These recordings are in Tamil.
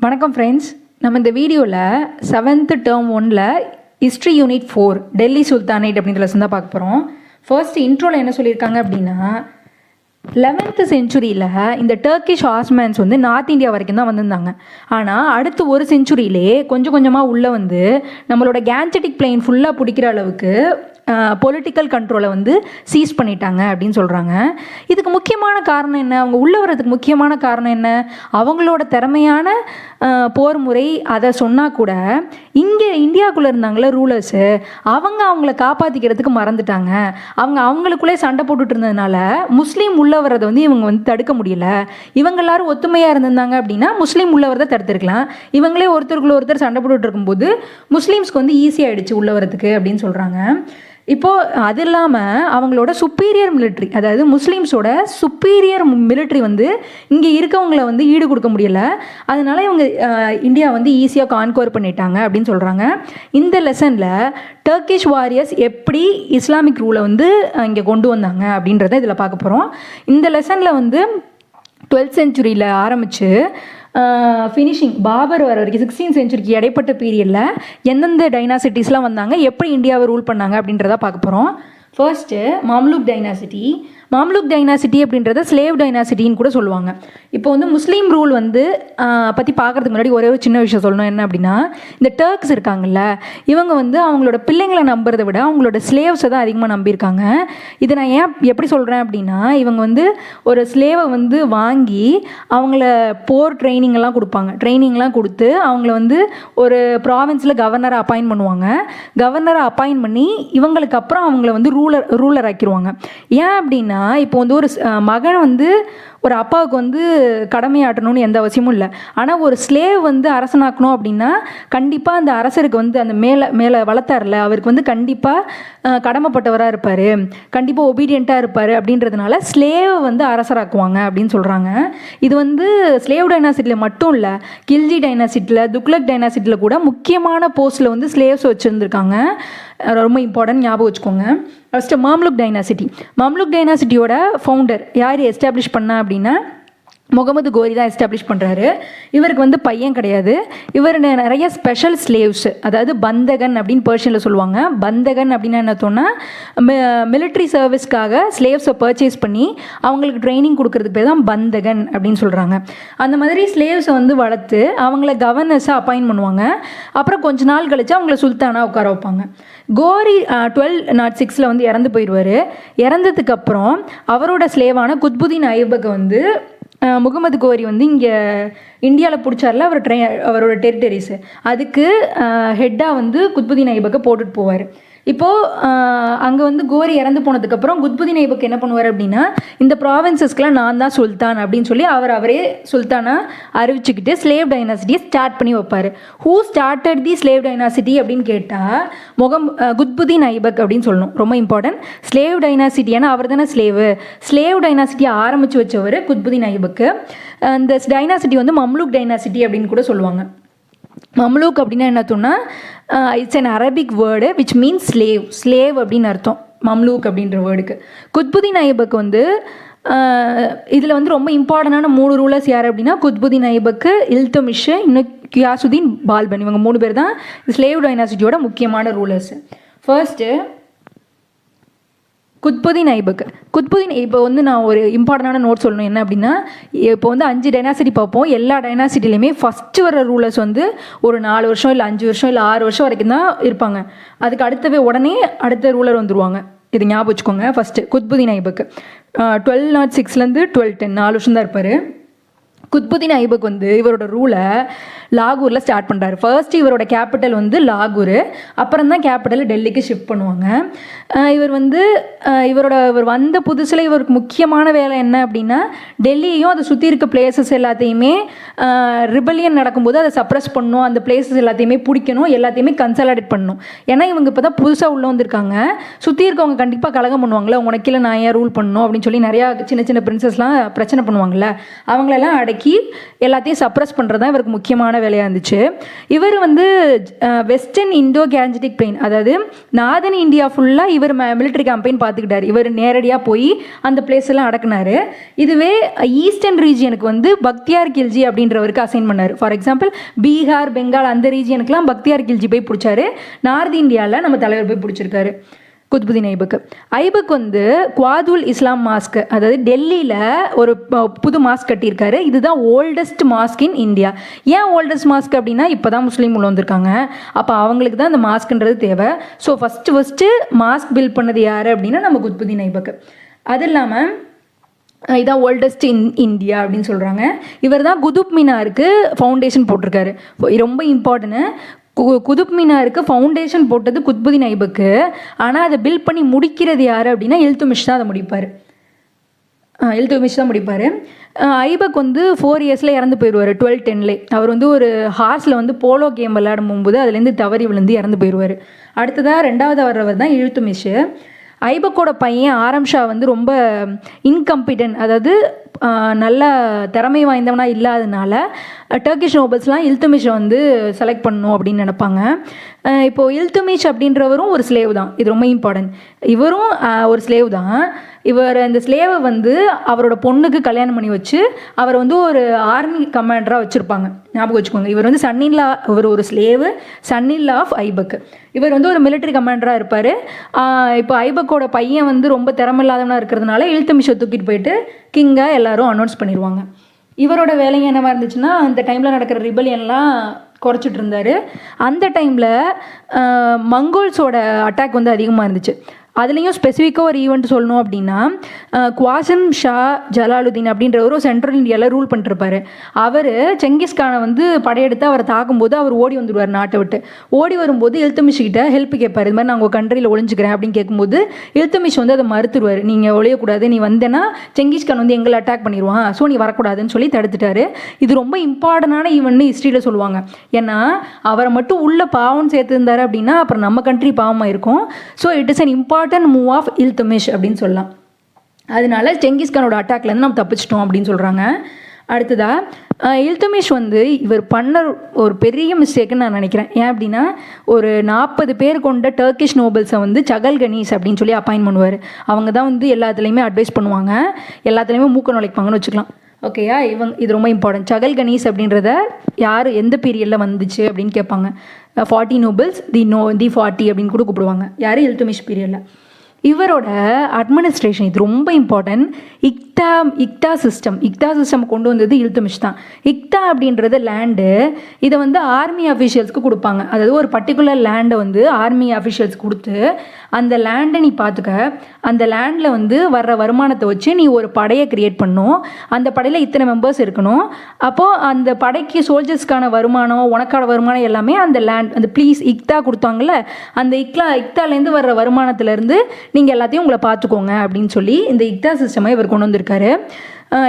வணக்கம் ஃப்ரெண்ட்ஸ். நம்ம இந்த வீடியோவில் 7th term 1ல் ஹிஸ்ட்ரி யூனிட் 4 டெல்லி சுல்தானேட் அப்படின்ற லெசன் தான் பார்க்க போகிறோம். ஃபர்ஸ்ட் இன்ட்ரோவில் என்ன சொல்லியிருக்காங்க அப்படின்னா 11th centuryயில் இந்த டர்க்கிஷ் ஆஸ்மேன்ஸ் வந்து நார்த் இந்தியா வரைக்கும் தான் வந்திருந்தாங்க. ஆனால் அடுத்து ஒரு செஞ்சுரியிலே கொஞ்சம் கொஞ்சமாக உள்ளே வந்து நம்மளோட கேன்ஜெட்டிக் பிளெயின் ஃபுல்லாக பிடிக்கிற அளவுக்கு பொலிட்டிக்கல் கண்ட்ரோலை வந்து சீஸ் பண்ணிட்டாங்க அப்படின்னு சொல்கிறாங்க. இதுக்கு முக்கியமான காரணம் என்ன? அவங்க உள்ளே வர்றதுக்கு முக்கியமான காரணம் என்ன? அவங்களோட திறமையான போர் முறை அதை சொன்னால் கூட இங்கே இந்தியாவுக்குள்ளே இருந்தாங்களே ரூலர்ஸு, அவங்கள காப்பாற்றிக்கிறதுக்கு மறந்துட்டாங்க. அவங்களுக்குள்ளே சண்டை போட்டுட்டு இருந்ததுனால முஸ்லீம் உள்ளே வர்றதை வந்து இவங்க வந்து தடுக்க முடியல. இவங்க எல்லாரும் ஒத்துமையாக இருந்திருந்தாங்க அப்படின்னா முஸ்லீம் உள்ளே வரதை தடுத்துருக்கலாம். இவங்களே ஒருத்தருக்குள்ள ஒருத்தர் சண்டை போட்டுட்டு இருக்கும்போது முஸ்லீம்ஸ்க்கு வந்து ஈஸியாகிடுச்சு உள்ளே வரதுக்கு அப்படின்னு சொல்கிறாங்க. இப்போது அது இல்லாமல் அவங்களோட சுப்பீரியர் மிலிட்ரி, அதாவது முஸ்லீம்ஸோட சுப்பீரியர் மிலிட்ரி வந்து இங்கே இருக்கவங்கள வந்து ஈடு கொடுக்க முடியலை. அதனால இவங்க இந்தியா வந்து ஈஸியாக கான்கோர் பண்ணிட்டாங்க அப்படின்னு சொல்கிறாங்க. இந்த லெசனில் டர்க்கிஷ் வாரியர்ஸ் எப்படி இஸ்லாமிக் ரூலை வந்து இங்கே கொண்டு வந்தாங்க அப்படின்றத இதில் பார்க்க போகிறோம். இந்த லெசனில் வந்து 12th centuryயில் ஆரம்பித்து ஃபினிஷிங் பாபர் வர வரைக்கும் 16th centuryக்கு இடைப்பட்ட பீரியடில் எந்தெந்த டைனாசிட்டிஸ்லாம் வந்தாங்க, எப்படி இந்தியாவை ரூல் பண்ணாங்க அப்படின்றத பார்க்க போகிறோம். First Mamluk dynasty. Mamluk dynasty அப்படின்றத ஸ்லேவ் டைனாசிட்டின்னு கூட சொல்லுவாங்க. இப்போ வந்து முஸ்லீம் ரூல் வந்து பற்றி பார்க்குறதுக்கு முன்னாடி ஒரே ஒரு சின்ன விஷயம் சொல்லணும். என்ன அப்படின்னா, இந்த டர்க்ஸ் இருக்காங்கல்ல, இவங்க வந்து அவங்களோட பிள்ளைங்களை நம்புறதை விட அவங்களோட ஸ்லேவ்ஸை தான் அதிகமாக நம்பியிருக்காங்க. இதை நான் எப்படி சொல்கிறேன் அப்படின்னா, இவங்க வந்து ஒரு ஸ்லேவை வந்து வாங்கி அவங்கள போர் ட்ரைனிங்லாம் கொடுப்பாங்க. ட்ரைனிங்லாம் கொடுத்து அவங்கள வந்து ஒரு ப்ராவின்ஸில் கவர்னரை அப்பாயின்ட் பண்ணுவாங்க. கவர்னரை அப்பாயின்ட் பண்ணி இவங்களுக்கு அப்புறம் அவங்கள வந்து ரூலர் ஆக்கிடுவாங்க. ஏன் அப்படின்னா, இப்போ வந்து ஒரு மகன் வந்து ஒரு அப்பாவுக்கு வந்து கடமையாட்டணும்னு எந்த அவசியமும் இல்லை. ஆனால் ஒரு ஸ்லேவ் வந்து அரசனாக்கணும் அப்படின்னா கண்டிப்பாக அந்த அரசருக்கு வந்து அந்த மேலே வளர்த்தார்ல, அவருக்கு வந்து கண்டிப்பாக கடமைப்பட்டவராக இருப்பார், கண்டிப்பாக ஒபீடியண்ட்டாக இருப்பார். அப்படின்றதுனால ஸ்லேவ் வந்து அரசராக்குவாங்க அப்படின்னு சொல்கிறாங்க. இது வந்து ஸ்லேவ் டைனாசிட்டியில் மட்டும் இல்லை, கில்ஜி டைனாசிட்டியில், துக்ளக் டைனாசிட்டியில் கூட முக்கியமான போஸ்ட்டில் வந்து ஸ்லேவ்ஸ் வச்சுருந்துருக்காங்க. ரொம்ப இம்பார்ட்டன்ட், ஞாபகம் வச்சுக்கோங்க. First Mamluk dynasty. மம்லுக் டைனாசிட்டியோட ஃபவுண்டர் யார் எஸ்டாப்ளிஷ் பண்ணா அப்படின்னா முகமது கோரி தான் எஸ்டாப்ளிஷ் பண்ணுறாரு. இவருக்கு வந்து பையன் கிடையாது. இவர் நிறைய ஸ்பெஷல் ஸ்லேவ்ஸ், அதாவது பந்தகன் அப்படின்னு பர்ஷியனில் சொல்லுவாங்க. பந்தகன் அப்படின்னா என்ன சொன்னால் மிலிட்ரி சர்வீஸ்க்காக ஸ்லேவ்ஸை பர்ச்சேஸ் பண்ணி அவங்களுக்கு ட்ரைனிங் கொடுக்கறதுக்கு பேர் தான் பந்தகன் அப்படின்னு சொல்கிறாங்க. அந்த மாதிரி ஸ்லேவ்ஸை வந்து வளர்த்து அவங்கள கவர்னர்ஸாக அப்பாயின்ட் பண்ணுவாங்க. அப்புறம் கொஞ்ச நாள் கழித்து அவங்கள சுல்தானாக உட்கார வைப்பாங்க. கோரி 1206 வந்து இறந்து போயிடுவார். இறந்ததுக்கப்புறம் அவரோட ஸ்லேவான குத்புதீன் ஐபக்கை வந்து முகமது கோரி வந்து இங்கே இந்தியாவில் பிடிச்சார்ல அவரோட டெரிட்டரிஸு, அதுக்கு ஹெட்டாக வந்து குத்புதீன் ஐபக்கை போட்டுட்டு போவார். இப்போது அங்கே வந்து கோரி இறந்து போனதுக்கப்புறம் குத்புதீன் ஐபக் என்ன பண்ணுவார் அப்படின்னா, இந்த ப்ராவின்சஸ்க்கெலாம் நான் தான் சுல்தான் அப்படின்னு சொல்லி அவரே சுல்தானாக அறிவிச்சுக்கிட்டு ஸ்லேவ் டைனாசிட்டியை ஸ்டார்ட் பண்ணி வைப்பார். Who started the slave dynasty அப்படின்னு கேட்டால் குத்புதீன் ஐபக் அப்படின்னு சொல்லணும். ரொம்ப இம்பார்ட்டன்ட். ஸ்லேவ் டைனாசிட்டி, ஏன்னா அவர் தானே ஸ்லேவ் டைனாசிட்டியை ஆரம்பித்து வச்சவர் குத்புதீன் ஐபக்கு. இந்த டைனாசிட்டி வந்து மம்லுக் டைனாசிட்டி அப்படின்னு கூட சொல்லுவாங்க. மம்லுக் அப்படின்னா என்ன அர்த்தம்னா, it's an Arabic word which means slave அப்படின்னு அர்த்தம் மம்லுக் அப்படின்ற வேர்டுக்கு. குத்புதீன் ஐபக் வந்து இதில் வந்து ரொம்ப இம்பார்ட்டண்டான 3 ரூலர்ஸ் யார் அப்படின்னா, குத்புதீன் ஐபக்கு, இல்துமிஷ், இன்னும் கியாசுதீன் பால்பன். இவங்க 3 பேர் தான் ஸ்லேவ் டைனாசிட்டியோட முக்கியமான ரூலர்ஸ். ஃபர்ஸ்ட்டு குத்புதீன் ஐபக். இப்போ வந்து நான் ஒரு இம்பார்ட்டண்டான நோட் சொல்லணும். என்ன அப்படின்னா, இப்போ வந்து 5 டைனாசிட்டி பார்ப்போம். எல்லா டைனாசிட்டிலையுமே ஃபஸ்ட்டு வர ரூலர்ஸ் வந்து ஒரு 4 வருஷம் இல்லை 5 வருஷம் இல்லை 6 வருஷம் வரைக்கும் தான் இருப்பாங்க. அதுக்கு உடனே அடுத்த ரூலர் வந்துடுவாங்க. இது ஞாபகம் வச்சுக்கோங்க. ஃபஸ்ட்டு குத்புதீன் ஐபக் 1206 1210 4 வருஷம் தான் இருப்பார். குத்புதீன் ஐபக் வந்து இவரோட ரூலை லாகூரில் ஸ்டார்ட் பண்ணுறாரு. ஃபர்ஸ்ட் இவரோட கேபிட்டல் வந்து லாகூர், அப்புறம் தான் கேபிட்டல் டெல்லிக்கு ஷிஃப்ட் பண்ணுவாங்க. இவர் வந்த புதுசில் இவருக்கு முக்கியமான வேலை என்ன அப்படின்னா, டெல்லியையும் அதை சுற்றி இருக்க பிளேசஸ் எல்லாத்தையுமே ரிபல்லியன் நடக்கும்போது அதை சப்ரஸ் பண்ணணும், அந்த பிளேசஸ் எல்லாத்தையுமே பிடிக்கணும், எல்லாத்தையுமே கன்சாலிடேட் பண்ணணும். ஏன்னா இவங்க இப்போ தான் புதுசாக உள்ளே வந்திருக்காங்க. சுற்றி இருக்கவங்க கண்டிப்பாக கலகம் பண்ணுவாங்களே, உனக்கு இல்லை நான் ஏன் ரூல் பண்ணணும் அப்படின்னு சொல்லி நிறையா சின்ன சின்ன பிரின்சஸ்லாம் பிரச்சனை பண்ணுவாங்கள்ல, அவங்களெல்லாம் அடக்கி எல்லாத்தையும் சப்ரஸ் பண்ணுறது தான் இவருக்கு முக்கியமான வேலையாக இருந்துச்சு. இவர் வந்து வெஸ்டர்ன் இண்டோ கேஞ்சட்டிக் பிளெயின், அதாவது நார்தன் இந்தியா ஃபுல்லாக இவர் மிலிட்ரி கேம்பெயின் பார்த்துக்கிட்டார். இவர் நேரடியாக போய் அந்த பிளேஸ் எல்லாம் அடக்குனாரு. இதுவே ஈஸ்டர்ன் ரீஜியனுக்கு வந்து பக்தியார் கில்ஜி அப்படின்றவருக்கு அசைன் பண்ணார். ஃபார் எக்ஸாம்பிள் பீகார், பெங்கால் அந்த ரீஜியனுக்குலாம் பக்தியார் கில்ஜி போய் பிடிச்சாரு. நார்த் இந்தியாவில் நம்ம தலைவர் போய் பிடிச்சிருக்காரு குத்புதீன் ஐபக். ஐபக் வந்து குவாதுல் இஸ்லாம் மாஸ்க், அதாவது டெல்லியில் ஒரு புது மாஸ்க் கட்டியிருக்காரு. இதுதான் ஓல்டஸ்ட் மாஸ்க் இன் இந்தியா. ஏன் ஓல்டஸ்ட் மாஸ்க் அப்படின்னா இப்போ தான் முஸ்லீம் உள்ள வந்திருக்காங்க, அப்போ அவங்களுக்கு தான் இந்த மாஸ்க்ன்றது தேவை. ஸோ ஃபஸ்ட்டு மாஸ்க் பில்ட் பண்ணது யார் அப்படின்னா நம்ம குத்புதீன் ஐபக். அது இல்லாமல் இதான் ஓல்டஸ்ட் இன் இந்தியா அப்படின்னு சொல்கிறாங்க. இவர் தான் குதுப் மினாருக்கு ஃபவுண்டேஷன் போட்டிருக்காரு. ரொம்ப இம்பார்ட்டன்ட்டு. குதுப் மினாருக்கு ஃபவுண்டேஷன் போட்டது குத்புதீன் ஐபக்கு. ஆனால் அதை பில்ட் பண்ணி முடிக்கிறது யார் அப்படின்னா இல்துமிஷ் தான் அதை முடிப்பார். இல்துமிஷ் தான் முடிப்பார். ஐபக் வந்து 4 இயர்ஸில் இறந்து போயிடுவார். 1210. அவர் வந்து ஒரு ஹார்ஸில் வந்து போலோ கேம் விளையாடும் போகும்போது அதுலேருந்து தவறி விழுந்து இறந்து போயிடுவார். அடுத்ததாக 2வது வர்றவர் தான் இல்துமிஷ். ஐபக்கோட பையன் ஆரம் ஷா வந்து ரொம்ப இன்கம்பிட்டன்ட், அதாவது நல்ல திறமை வாய்ந்தவனாக இல்லாதனால டர்க்கிஷ் நோபல்ஸ்லாம் இல்துமிஷை வந்து செலக்ட் பண்ணணும் அப்படின்னு நினைப்பாங்க. இப்போது இல்துமிஷ் அப்படின்றவரும் ஒரு ஸ்லேவ் தான். இது ரொம்ப இம்பார்ட்டன்ட். இவரும் ஒரு ஸ்லேவ் தான். இவர் அந்த ஸ்லேவை வந்து அவரோட பொண்ணுக்கு கல்யாணம் பண்ணி வச்சு அவர் வந்து ஒரு ஆர்மி கமாண்டராக வச்சுருப்பாங்க. ஞாபகம் வச்சுக்கோங்க. இவர் வந்து இவர் ஒரு ஸ்லேவு, சன்னில்லா ஆஃப் ஐபக். இவர் வந்து ஒரு மிலிட்ரி கமாண்டராக இருப்பார். இப்போ ஐபக்கோட பையன் வந்து ரொம்ப திறமில்லாதவனாக இருக்கிறதுனால இல்துமிஷை தூக்கிட்டு போயிட்டு கிங்காக எல்லாரும் அனௌன்ஸ் பண்ணிடுவாங்க. இவரோட வேலைங்க என்னவா இருந்துச்சுன்னா அந்த டைமில் நடக்கிற ரிபலியன்லாம் குறைச்சிட்டு இருந்தார். அந்த டைமில் மங்கோல்ஸோட அட்டாக் வந்து அதிகமாக இருந்துச்சு. அதுலேயும் ஸ்பெசிஃபிக்காக ஒரு ஈவெண்ட் சொல்லணும் அப்படின்னா குவாசிம் ஷா ஜலாலுதீன் அப்படின்ற ஒரு சென்ட்ரல் இந்தியாவில் ரூல் பண்ணிருப்பார். அவர் செங்கிஸ்கானை வந்து படையெடுத்து அவரை தாக்கும்போது அவர் ஓடி வந்துடுவார் நாட்டை விட்டு. ஓடி வரும்போது இல்துமிஷ் கிட்ட ஹெல்ப் கேட்பார். இது மாதிரி நான் உங்கள் கண்ட்ரியில் ஒளிஞ்சுக்கிறேன் அப்படின்னு கேட்கும்போது இல்துமிஷ் வந்து அதை மறுத்துடுவார். நீங்கள் ஒழியக்கூடாது, நீ வந்தேன்னா செங்கிஸ்கான் வந்து எங்களை அட்டாக் பண்ணிடுவான், ஸோ நீ வரக்கூடாதுன்னு சொல்லி தடுத்துட்டாரு. இது ரொம்ப இம்பார்ட்டண்டான ஈவெண்ட்னு ஹிஸ்ட்ரியில் சொல்லுவாங்க. ஏன்னா அவரை மட்டும் உள்ள பாவம் சேர்த்துருந்தாரு அப்படின்னா அப்புறம் நம்ம கண்ட்ரி பாவமாக இருக்கும். So it is an important move of Iltutmish அப்படின்னு சொல்லலாம். அதனால செங்கிஸ்கானோட அட்டாக்லேருந்து நம்ம தப்பிச்சிட்டோம் அப்படின்னு சொல்கிறாங்க. அடுத்ததாக இல்துமிஷ் வந்து இவர் பண்ண ஒரு பெரிய மிஸ்டேக்குன்னு நான் நினைக்கிறேன். ஏன் அப்படின்னா ஒரு 40 பேர் கொண்ட டர்க்கிஷ் நோபல்ஸை வந்து சகல் கனீஸ் அப்படின்னு சொல்லி அப்பாயின் பண்ணுவார். அவங்க தான் வந்து எல்லாத்துலேயுமே அட்வைஸ் பண்ணுவாங்க, எல்லாத்துலேயுமே மூக்க நுழைப்பாங்கன்னு வச்சுக்கலாம். ஓகேயா? இது ரொம்ப இம்பார்ட்டன்ட். சகல் கனீஸ் அப்படின்றத யார் எந்த பீரியடில் வந்துச்சு அப்படின்னு கேட்பாங்க. 40 நோபல்ஸ் தி 40 அப்படின்னு கூட கூப்பிடுவாங்க. யார்? இல்துமிஷ் பீரியடில். இவரோட அட்மினிஸ்ட்ரேஷன் இது ரொம்ப இம்பார்ட்டன்ட். இக்தா சிஸ்டம் கொண்டு வந்தது இல்துமிஷ் தான். இக்தா அப்படின்றது லேண்டு. இதை வந்து ஆர்மி அஃபிஷியல்ஸ்க்கு கொடுப்பாங்க. அதாவது ஒரு பர்டிகுலர் லேண்டை வந்து ஆர்மி அஃபிஷியல்ஸ் கொடுத்து அந்த லேண்டை நீ பார்த்துக்க, அந்த லேண்டில் வந்து வர்ற வருமானத்தை வச்சு நீ ஒரு படையை க்ரியேட் பண்ணணும். அந்த படையில் இத்தனை மெம்பர்ஸ் இருக்கணும். அப்போது அந்த படைக்கு சோல்ஜர்ஸ்க்கான வருமானம், உனக்கான வருமானம் எல்லாமே அந்த லேண்ட் அந்த ப்ளீஸ் இக்தா கொடுத்தாங்கல்ல, அந்த இக்தாலேருந்து வர்ற வருமானத்துலேருந்து நீங்கள் எல்லாத்தையும் உங்களை பார்த்துக்கோங்க அப்படின்னு சொல்லி இந்த இக்தா சிஸ்டமை இவர் கொண்டு வந்திருக்காரு.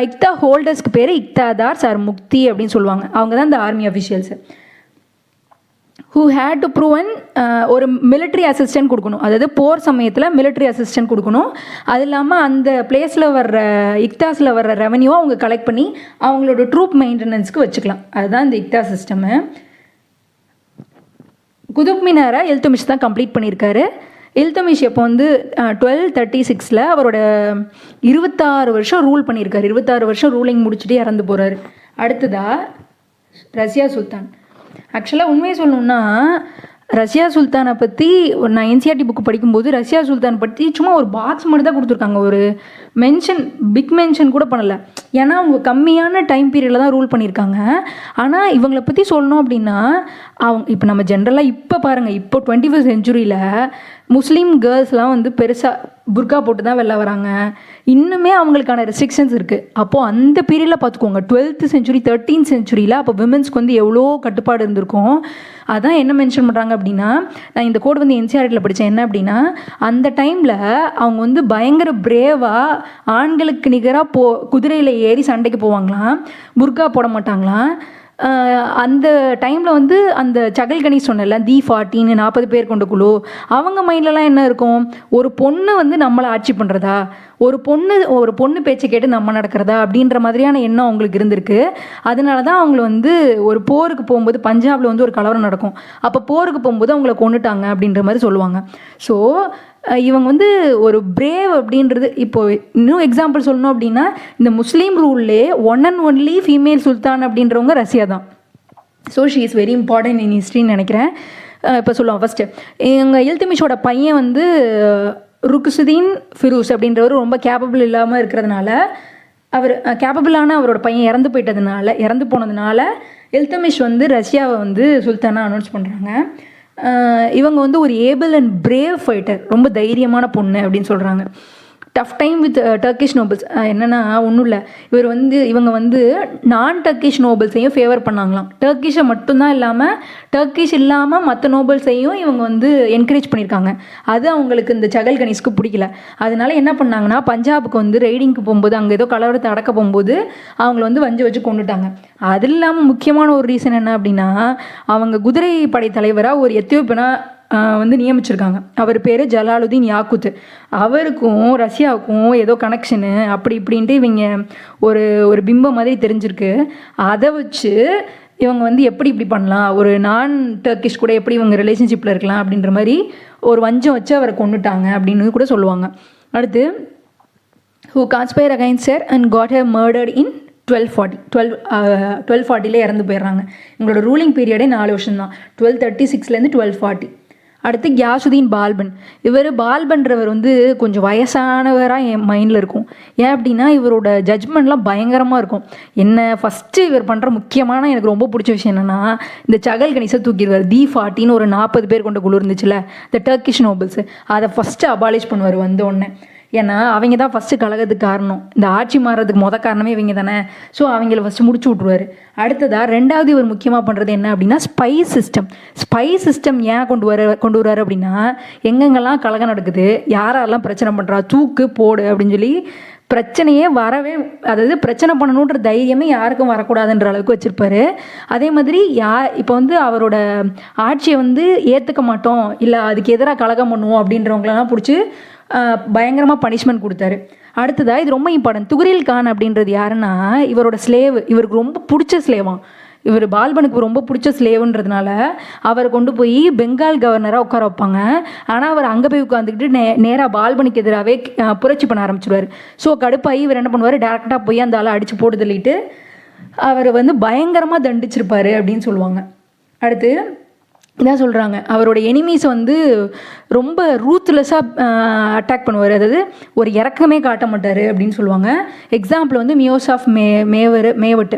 இக்தா ஹோல்டர்ஸ்க்கு பேர் இக்தாதார்ஸ் ஆர் முக்தி அப்படின்னு சொல்லுவாங்க. அவங்க தான் இந்த army officials. Who had to proven ஒரு மிலிட்ரி அசிஸ்டன்ட் கொடுக்கணும். அதாவது போர் சமயத்தில் மிலிட்ரி அசிஸ்டன்ட் கொடுக்கணும். அது இல்லாமல் அந்த பிளேஸில் வர்ற இக்தாஸில் வர்ற ரெவன்யூவை அவங்க கலெக்ட் பண்ணி அவங்களோட ட்ரூப் மெயின்டெனன்ஸ்க்கு வச்சுக்கலாம். அதுதான் இந்த இக்தா சிஸ்டமு. குதுப் மினாரை இல்துமிஷ் தான் கம்ப்ளீட் பண்ணியிருக்காரு. இல்துமிஷ் இப்போ வந்து 1236 அவரோட 26 வருஷம் ரூல் பண்ணியிருக்காரு. 26 வருஷம் ரூலிங் முடிச்சுட்டு இறந்து போகிறாரு. அடுத்ததாக ரஷ்யா சுல்தான். ஆக்சுவலாக உண்மையை சொல்லணுன்னா ரஷ்யா சுல்தானை பற்றி நான் என்சிஆர்டி புக்கு படிக்கும்போது ரஷ்யா சுல்தான் பற்றி சும்மா ஒரு பாக்ஸ் மட்டும் தான் கொடுத்துருக்காங்க. ஒரு பிக் மென்ஷன் கூட பண்ணலை. ஏன்னா அவங்க கம்மியான டைம் பீரியடில் தான் ரூல் பண்ணியிருக்காங்க. ஆனால் இவங்களை பற்றி சொல்லணும் அப்படின்னா இப்போ நம்ம ஜென்ரலாக இப்போ பாருங்கள், இப்போ 21st செஞ்சுரியில் முஸ்லீம் கேர்ள்ஸ்லாம் வந்து பெருசாக புர்கா போட்டு தான் வெளில வராங்க. இன்னுமே அவங்களுக்கான ரெஸ்ட்ரிக்ஷன்ஸ் இருக்குது. அப்போது அந்த பீரியடில் பார்த்துக்கோங்க, 12th செஞ்சுரி 13th செஞ்சுரியில் அப்போ விமென்ஸ்க்கு வந்து எவ்வளோ கட்டுப்பாடு இருந்திருக்கும். அதான் என்ன மென்ஷன் பண்ணுறாங்க அப்படின்னா, நான் இந்த கோட் வந்து என்சிஆர்டியில் படித்தேன். என்ன அப்படின்னா, அந்த டைமில் அவங்க வந்து பயங்கர பிரேவாக ஆண்களுக்கு நிகராக குதிரையில் ஏறி சண்டைக்கு போவாங்களாம். புர்கா போட மாட்டாங்களாம். அந்த டைமில் வந்து அந்த சகல்கனி சொன்னல D40 40 பேர் கொண்ட குழு, அவங்க மைண்ட்லலாம் என்ன இருக்கும், ஒரு பொண்ணு வந்து நம்மளை ஆட்சி பண்ணுறதா, ஒரு பொண்ணு பேச்சை கேட்டு நம்ம நடக்கிறதா அப்படின்ற மாதிரியான எண்ணம் அவங்களுக்கு இருந்திருக்கு. அதனால தான் அவங்கள வந்து ஒரு போருக்கு போகும்போது பஞ்சாபில் வந்து ஒரு கலவரம் நடக்கும், அப்போ போருக்கு போகும்போது அவங்கள கொண்டுட்டாங்க அப்படின்ற மாதிரி சொல்லுவாங்க. ஸோ இவங்க வந்து ஒரு பிரேவ் அப்படின்றது, இப்போ இன்னும் எக்ஸாம்பிள் சொல்லணும் அப்படின்னா இந்த முஸ்லீம் ரூல்லே one and only female sultan அப்படின்றவங்க ரஷ்யா தான். So she is very important in ஹிஸ்ட்ரின்னு நினைக்கிறேன். இப்போ சொல்லுவோம் ஃபஸ்ட்டு எங்கள் இல்துமிஷோட பையன் வந்து ருக்ஸுதீன் ஃபிரூஸ் அப்படின்றவர் ரொம்ப கேப்பபிள் இல்லாமல் இருக்கிறதுனால, அவர் கேப்பபிளான அவரோட பையன் இறந்து போனதுனால இல்துமிஷ் வந்து ரஷ்யாவை வந்து சுல்தானாக அனௌன்ஸ் பண்ணுறாங்க. இவங்க வந்து ஒரு ஏபிள் அண்ட் பிரேவ் ஃபைட்டர், ரொம்ப தைரியமான பொண்ணு அப்படின்னு சொல்கிறாங்க. Tough time with Turkish nobles என்னென்னா ஒன்றும் இல்லை, இவங்க வந்து நான் டர்க்கிஷ் நோபல்ஸையும் ஃபேவர் பண்ணாங்களாம். டர்க்கிஷை மட்டும்தான் இல்லாமல் மற்ற நோபல்ஸையும் இவங்க வந்து என்கரேஜ் பண்ணியிருக்காங்க. அது அவங்களுக்கு இந்த சகல்கனிஸ்க்கு பிடிக்கல. அதனால என்ன பண்ணாங்கன்னா, பஞ்சாபுக்கு வந்து ரெய்டிங்க்கு போகும்போது அங்கே ஏதோ கலவரத்தை அடக்க போகும்போது அவங்கள வந்து வச்சு கொண்டுட்டாங்க. அது இல்லாமல் முக்கியமான ஒரு ரீசன் என்ன அப்படின்னா, அவங்க குதிரை படை தலைவராக ஒரு எத்தியோப்பியனா வந்து நியமிச்சிருக்காங்க. அவர் பேர் ஜலாலுதீன் யாக்குத். அவருக்கும் ரஷ்யாவுக்கும் ஏதோ கனெக்ஷனு அப்படி இப்படின்ட்டு இவங்க ஒரு பிம்பம் மாதிரி தெரிஞ்சிருக்கு. அதை வச்சு இவங்க வந்து இப்படி பண்ணலாம், ஒரு நான் டர்க்கிஷ் கூட எப்படி இவங்க ரிலேஷன்ஷிப்பில் இருக்கலாம் அப்படின்ற மாதிரி ஒரு வஞ்சம் வச்சு அவரை கொண்டுட்டாங்க அப்படின்னு கூட சொல்லுவாங்க. அடுத்து who conspired against her and got her murdered in 1240 இறந்து போயிடுறாங்க. இவங்களோட ரூலிங் பீரியடே 4 வருஷம் தான், 1236 1240. அடுத்து கியாசுதீன் பால்பன். பால்பன்றவர் வந்து கொஞ்சம் வயசானவராக என் மைண்டில் இருக்கும். ஏன் அப்படின்னா இவரோட ஜட்ஜ்மெண்ட்லாம் பயங்கரமாக இருக்கும். ஃபஸ்ட்டு இவர் பண்ணுற முக்கியமான எனக்கு ரொம்ப பிடிச்ச விஷயம் என்னென்னா, இந்த சகல்கனிஸை தூக்கிடுவார். D40 ஒரு 40 பேர் கொண்ட குழு இருந்துச்சுல, இந்த டர்க்கிஷ் நோபல்ஸு, அதை ஃபஸ்ட்டு அபாலிஷ் பண்ணுவார் உடனே. ஏன்னா அவங்க தான் ஃபஸ்ட்டு கலகத்துக்கு காரணம், இந்த ஆட்சி மாறுறதுக்கு காரணமே இவங்க தானே. ஸோ அவங்கள ஃபஸ்ட்டு முடிச்சு விட்ருவார். அடுத்ததாக ரெண்டாவது இவர் முக்கியமாக பண்ணுறது என்ன அப்படின்னா, ஸ்பை சிஸ்டம் ஏன் கொண்டு வர்றாரு அப்படின்னா, எங்கெங்கெல்லாம் கலகம் நடக்குது, யாரெல்லாம் பிரச்சனை பண்ணுறா, தூக்கு போடு அப்படின்னு சொல்லி பிரச்சனையே அதாவது பிரச்சனை பண்ணணுன்ற தைரியமே யாருக்கும் வரக்கூடாதுன்ற அளவுக்கு வச்சுருப்பாரு. அதே மாதிரி இப்போ வந்து அவரோட ஆட்சியை வந்து ஏற்றுக்க மாட்டோம், இல்லை அதுக்கு எதிராக கலகம் பண்ணுவோம் அப்படின்றவங்களெல்லாம் பிடிச்சி பயங்கரமாக பனிஷ்மெண்ட் கொடுத்தாரு. அடுத்ததாக இது ரொம்ப இம்பார்ட்டன்ட், துக்ரில் கான் அப்படின்றது யாருன்னா இவரோட ஸ்லேவ். இவருக்கு ரொம்ப பிடிச்ச ஸ்லேவான். பால்பனுக்கு ரொம்ப பிடிச்ச ஸ்லேவுன்றதுனால அவரை கொண்டு போய் பெங்கால் கவர்னராக உட்கார வைப்பாங்க. ஆனால் அவர் அங்கே போய் உட்காந்துக்கிட்டு நேராக பால்பனுக்கு எதிராகவே புரட்சி பண்ண ஆரம்பிச்சிடுவார். ஸோ கடுப்பாகி இவர் என்ன பண்ணுவார், டேரெக்டாக போய் அந்த ஆளை அடித்து போட்டு தள்ளிட்டு அவரை வந்து பயங்கரமாக தண்டிச்சிருப்பார் அப்படின்னு சொல்லுவாங்க. அடுத்து இதான் சொல்கிறாங்க, அவரோட எனிமீஸை வந்து ரொம்ப ரூத்லெஸ்ஸாக அட்டாக் பண்ணுவார், அதாவது ஒரு இறக்கமே காட்ட மாட்டார் அப்படின்னு சொல்லுவாங்க. எக்ஸாம்பிள் வந்து மியோஸ் ஆஃப் மேவட்.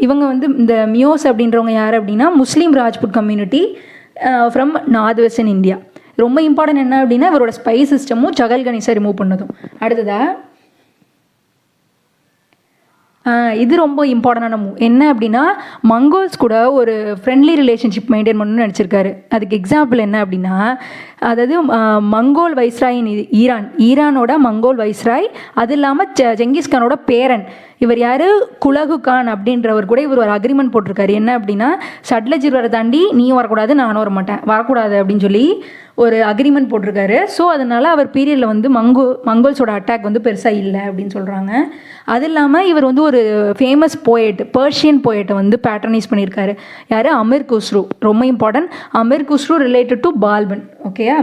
இவங்க வந்து இந்த மியோஸ் அப்படின்றவங்க யார் அப்படின்னா, Muslim Rajput community from north western India. ரொம்ப இம்பார்ட்டன்ட் என்ன அப்படின்னா, இவரோட ஸ்பை சிஸ்டமும் சகல்கனிஸை ரிமூவ் பண்ணதும். அடுத்ததாக இது ரொம்ப இம்பார்ட்டண்டான மூவ் என்ன அப்படின்னா, மங்கோல்ஸ் கூட ஒரு ஃப்ரெண்ட்லி ரிலேஷன்ஷிப் மெயின்டைன் பண்ணணும்னு நினச்சிருக்காரு. அதுக்கு எக்ஸாம்பிள் என்ன அப்படின்னா, அதாவது மங்கோல் வைஸ்ராய் ஈரானோட மங்கோல் வைஸ்ராய், அது இல்லாமல் ஜெங்கிஸ்கானோட பேரன் இவர் யார், குலகு கான் அப்படின்றவர் கூட இவர் ஒரு அக்ரிமெண்ட் போட்டிருக்காரு. என்ன அப்படின்னா, சட்லஜ் ரிவரை தாண்டி நீயும் வரக்கூடாது, நானும் வரக்கூடாது அப்படின்னு சொல்லி ஒரு அக்ரிமெண்ட் போட்டிருக்காரு. ஸோ அதனால் அவர் பீரியடில் வந்து மங்கோல்ஸோட அட்டாக் வந்து பெருசாக இல்லை அப்படின்னு சொல்கிறாங்க. அது இல்லாமல் இவர் வந்து ஒரு ஃபேமஸ் பர்ஷியன் போயட்டை வந்து பேட்ரனைஸ் பண்ணியிருக்காரு. யார், அமீர் குஸ்ரு. ரொம்ப important, Amir Khusrau related to Balban. ஓகேயா,